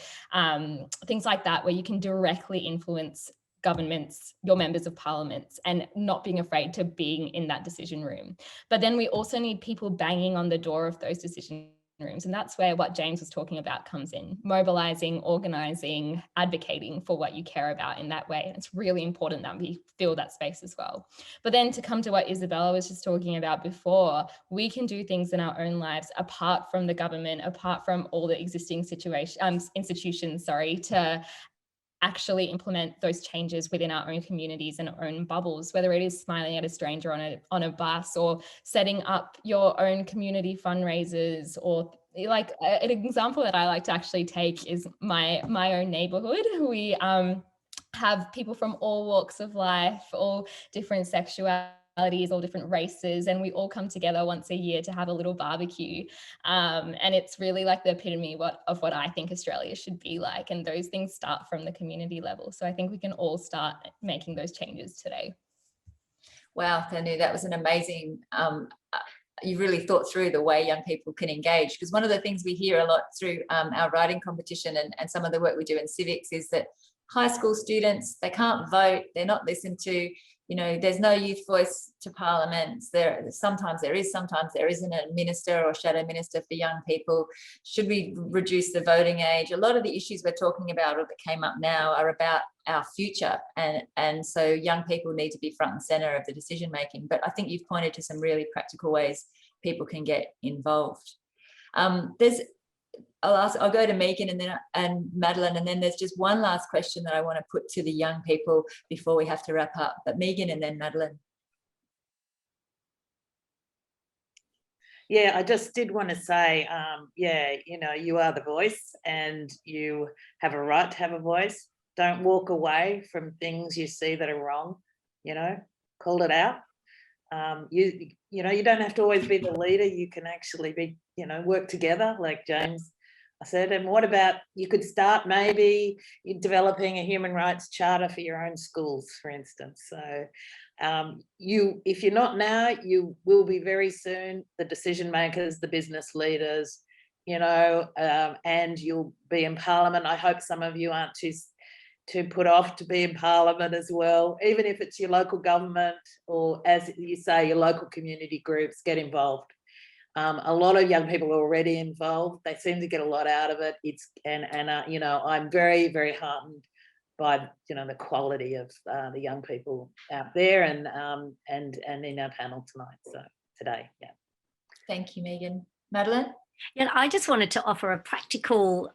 things like that, where you can directly influence governments, your members of parliaments, and not being afraid to being in that decision room. But then we also need people banging on the door of those decision rooms. And that's where what James was talking about comes in, mobilizing, organizing, advocating for what you care about in that way. And it's really important that we fill that space as well. But then to come to what Isabella was just talking about before, we can do things in our own lives apart from the government, apart from all the existing institutions, to actually implement those changes within our own communities and our own bubbles, whether it is smiling at a stranger on a bus or setting up your own community fundraisers, or like an example that I like to actually take is my own neighborhood. We have people from all walks of life, all different sexualities, all different races, and we all come together once a year to have a little barbecue. And it's really like the epitome of what I think Australia should be like. And those things start from the community level. So I think we can all start making those changes today. Wow, Thanu, that was an amazing, you really thought through the way young people can engage, because one of the things we hear a lot through our writing competition and some of the work we do in civics is that high school students, they can't vote, they're not listened to, you know, there's no youth voice to parliaments. Sometimes there is, sometimes there isn't a minister or shadow minister for young people. Should we reduce the voting age? A lot of the issues we're talking about or that came up now are about our future. And so young people need to be front and center of the decision making. But I think you've pointed to some really practical ways people can get involved. I'll go to Megan and Madeline, and then there's just one last question that I want to put to the young people before we have to wrap up. But Megan and then Madeline. Yeah, I just did want to say, yeah, you know, you are the voice and you have a right to have a voice. Don't walk away from things you see that are wrong, you know, call it out. You know, you don't have to always be the leader. You can actually be, you know, work together, like James said. And what about, you could start maybe developing a human rights charter for your own schools, for instance. So if you're not now, you will be very soon, the decision makers, the business leaders, you know, and you'll be in Parliament. I hope some of you aren't too put off to be in Parliament as well, even if it's your local government or, as you say, your local community groups, get involved. A lot of young people are already involved. They seem to get a lot out of it. You know, I'm very, very heartened by, you know, the quality of the young people out there and in our panel today. Yeah. Thank you, Megan. Madeline? Yeah, I just wanted to offer a practical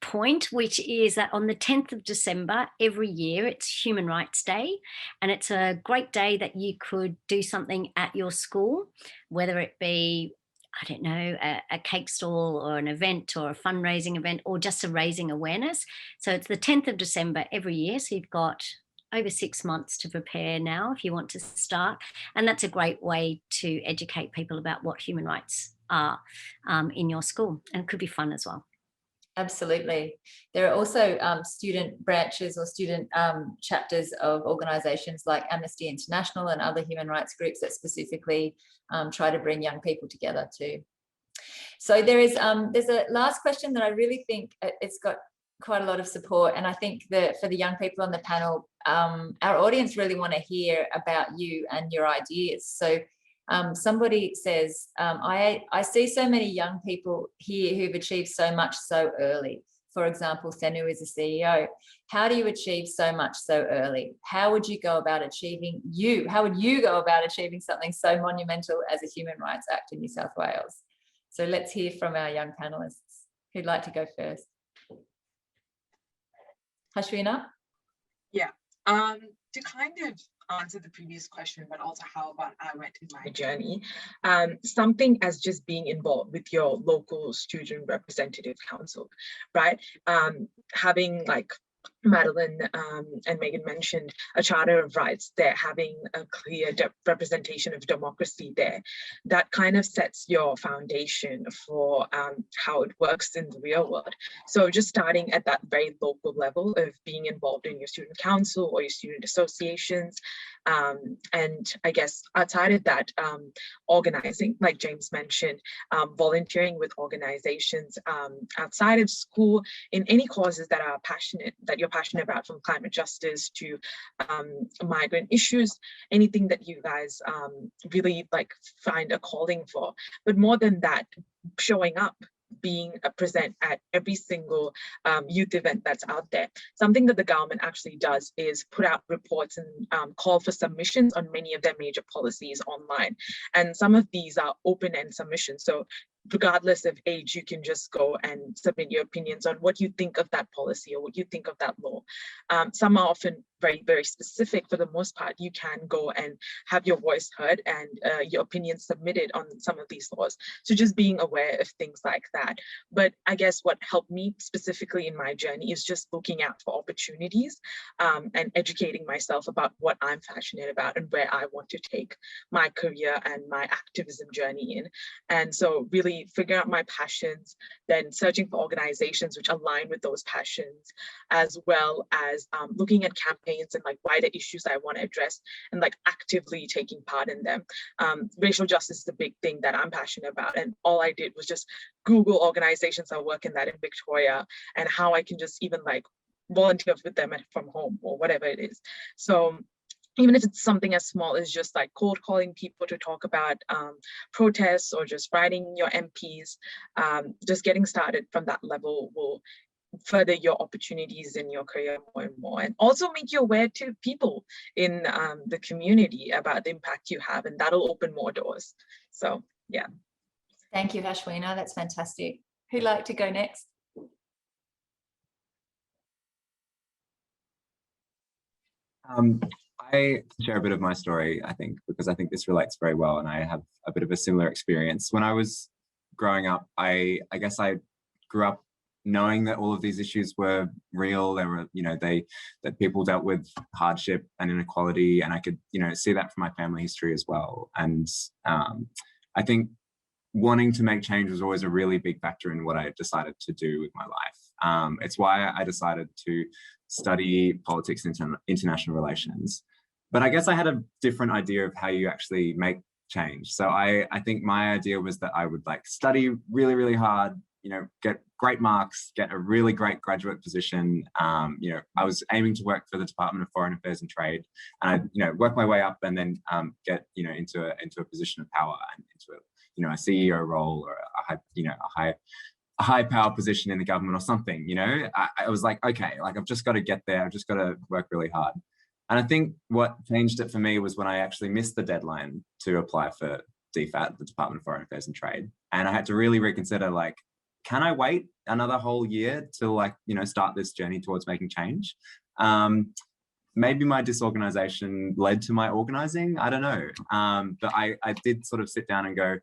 point, which is that on the 10th of December every year, it's Human Rights Day, and it's a great day that you could do something at your school, whether it be, I don't know, a cake stall or an event or a fundraising event or just a raising awareness. So it's the 10th of December every year. So you've got over 6 months to prepare now if you want to start. And that's a great way to educate people about what human rights are in your school. And it could be fun as well. Absolutely. There are also student branches or student chapters of organisations like Amnesty International and other human rights groups that specifically try to bring young people together too. So there's a last question that I really think it's got quite a lot of support, and I think that for the young people on the panel, our audience really want to hear about you and your ideas. So somebody says, I see so many young people here who've achieved so much so early. For example, Thanu is a CEO. How do you achieve so much so early? How would you go about achieving something so monumental as a Human Rights Act in New South Wales? So let's hear from our young panelists. Who'd like to go first? Hashwina? Yeah, to kind of answer the previous question, but also how about I went in my journey, something as just being involved with your local student representative council, right? Having like Madeline and Megan mentioned a charter of rights there, having a clear representation of democracy there, that kind of sets your foundation for how it works in the real world. So just starting at that very local level of being involved in your student council or your student associations, and I guess outside of that, organizing, like James mentioned, volunteering with organizations outside of school in any causes that are you're passionate about, from climate justice to migrant issues, anything that you guys really like find a calling for. But more than that, showing up, being present at every single youth event that's out there. Something that the government actually does is put out reports and call for submissions on many of their major policies online. And some of these are open-end submissions. So regardless of age, you can just go and submit your opinions on what you think of that policy or what you think of that law. Some are often very, very specific. For the most part, you can go and have your voice heard and your opinion submitted on some of these laws. So just being aware of things like that. But I guess what helped me specifically in my journey is just looking out for opportunities and educating myself about what I'm passionate about and where I want to take my career and my activism journey in. And so really figuring out my passions, then searching for organizations which align with those passions, as well as looking at campaigns and like wider issues I want to address and like actively taking part in them. Racial justice is the big thing that I'm passionate about. And all I did was just Google organizations that work in that in Victoria and how I can just even like volunteer with them from home or whatever it is. So even if it's something as small as just like cold calling people to talk about protests or just writing your MPs, just getting started from that level will further your opportunities in your career more and more, and also make you aware to people in the community about the impact you have, and that'll open more doors. So yeah. Thank you, Hashwina. That's fantastic. Who'd like to go next? I share a bit of my story, I think, because I think this relates very well, and I have a bit of a similar experience. When I was growing up, I guess I grew up knowing that all of these issues were real. There were, that people dealt with hardship and inequality, and I could, see that from my family history as well. And I think wanting to make change was always a really big factor in what I decided to do with my life. It's why I decided to study politics and international relations. But I guess I had a different idea of how you actually make change. So I think my idea was that I would like study really, really hard, get great marks, get a really great graduate position. I was aiming to work for the Department of Foreign Affairs and Trade, and I work my way up and then get into a position of power and into a CEO role or a high power position in the government or something. I was like, okay, like I've just got to get there. I've just got to work really hard. And I think what changed it for me was when I actually missed the deadline to apply for DFAT, the Department of Foreign Affairs and Trade. And I had to really reconsider, like, can I wait another whole year to start this journey towards making change? Maybe my disorganization led to my organizing, I don't know. But I did sort of sit down and go,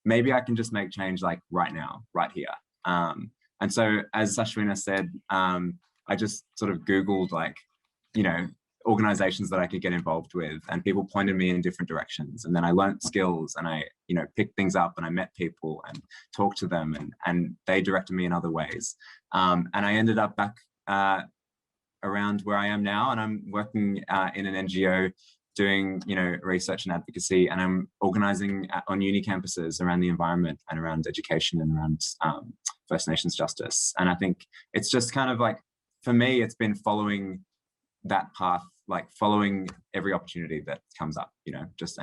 maybe I can just make change like right now, right here. And so as Hashwina said, I just sort of Googled organizations that I could get involved with, and people pointed me in different directions. And then I learned skills and I, picked things up and I met people and talked to them and they directed me in other ways. And I ended up back around where I am now, and I'm working in an NGO doing, research and advocacy, and I'm organizing on uni campuses around the environment and around education and around First Nations justice. And I think it's just kind of like, for me, it's been following that path, like following every opportunity that comes up, just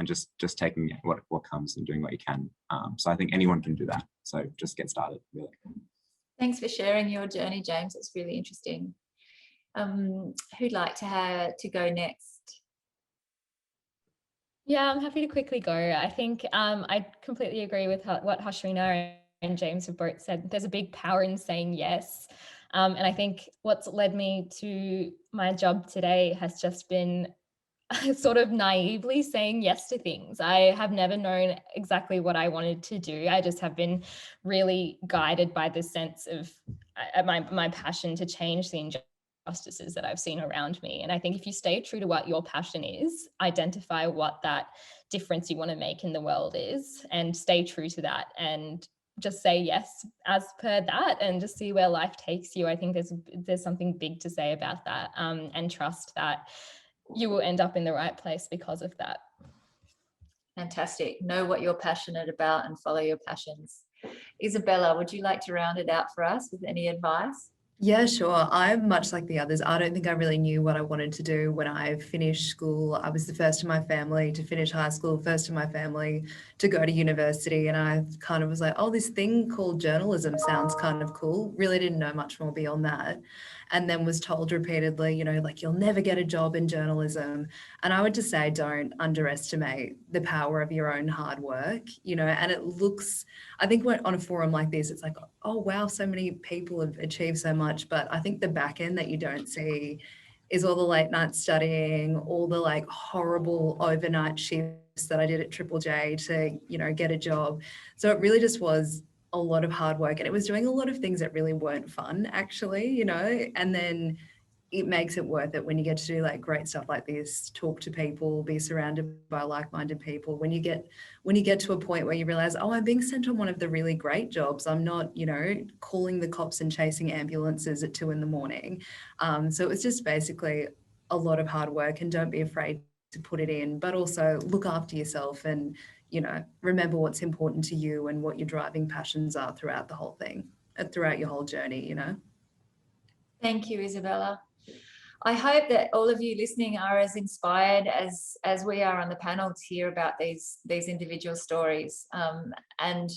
taking what comes and doing what you can. So I think anyone can do that. So just get started, really. Thanks for sharing your journey, James. It's really interesting. Who'd like to go next? Yeah, I'm happy to quickly go. I think I completely agree with what Hashwina and James have both said, there's a big power in saying yes. And I think what's led me to my job today has just been sort of naively saying yes to things. I have never known exactly what I wanted to do. I just have been really guided by the sense of my passion to change the injustices that I've seen around me. And I think if you stay true to what your passion is, identify what that difference you want to make in the world is, and stay true to that, and just say yes as per that, and just see where life takes you. I think there's something big to say about that, and trust that you will end up in the right place because of that. Fantastic. Know what you're passionate about and follow your passions. Isabella, would you like to round it out for us with any advice? Yeah, sure. I'm much like the others. I don't think I really knew what I wanted to do when I finished school. I was the first in my family to finish high school, first in my family to go to university. And I kind of was like, oh, this thing called journalism sounds kind of cool. Really didn't know much more beyond that. And then was told repeatedly, you know, like, you'll never get a job in journalism. And I would just say, don't underestimate the power of your own hard work, you know. And it looks, I think when on a forum like this, it's like, oh, wow, so many people have achieved so much. But I think the back end that you don't see is all the late night studying, all the like horrible overnight shifts that I did at Triple J to, you know, get a job. So it really just was a lot of hard work, and it was doing a lot of things that really weren't fun, actually, you know. And then it makes it worth it when you get to do like great stuff like this, talk to people, be surrounded by like-minded people. When you get to a point where you realize, oh, I'm being sent on one of the really great jobs. I'm not, you know, calling the cops and chasing ambulances at 2 a.m. So it was just basically a lot of hard work, and don't be afraid to put it in, but also look after yourself and, you know, remember what's important to you and what your driving passions are throughout the whole thing, throughout your whole journey, you know. Thank you, Isabella. I hope that all of you listening are as inspired as we are on the panel to hear about these individual stories. And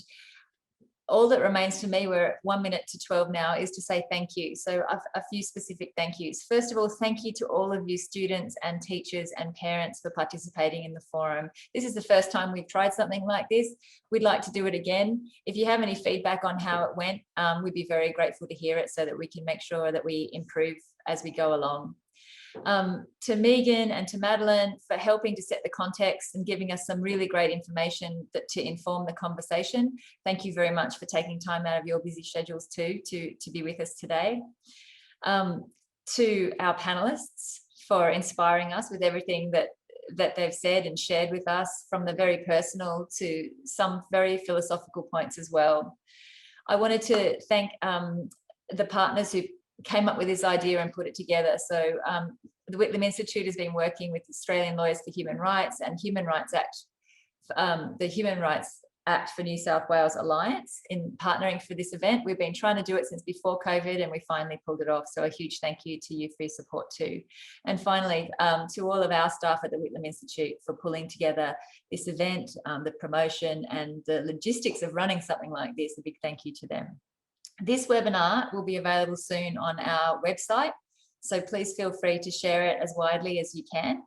all that remains to me, we're at 1 minute to 12 now, is to say thank you. So a few specific thank yous. First of all, thank you to all of you students and teachers and parents for participating in the forum. This is the first time we've tried something like this. We'd like to do it again. If you have any feedback on how it went, we'd be very grateful to hear it so that we can make sure that we improve as we go along. To Megan and to Madeline for helping to set the context and giving us some really great information to inform the conversation. Thank you very much for taking time out of your busy schedules too to be with us today. To our panelists for inspiring us with everything that they've said and shared with us, from the very personal to some very philosophical points as well. I wanted to thank the partners who came up with this idea and put it together. So the Whitlam Institute has been working with Australian Lawyers for Human Rights and Human Rights Act, the Human Rights Act for New South Wales Alliance in partnering for this event. We've been trying to do it since before COVID and we finally pulled it off. So a huge thank you to you for your support too. And finally, to all of our staff at the Whitlam Institute for pulling together this event, the promotion and the logistics of running something like this, a big thank you to them. This webinar will be available soon on our website, so please feel free to share it as widely as you can.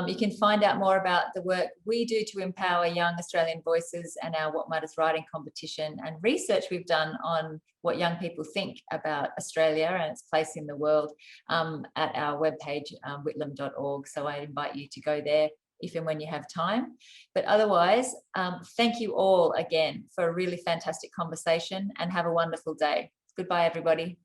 You can find out more about the work we do to empower young Australian voices and our What Matters writing competition and research we've done on what young people think about Australia and its place in the world at our webpage, whitlam.org. So I invite you to go there if and when you have time. But otherwise, thank you all again for a really fantastic conversation and have a wonderful day. Goodbye, everybody.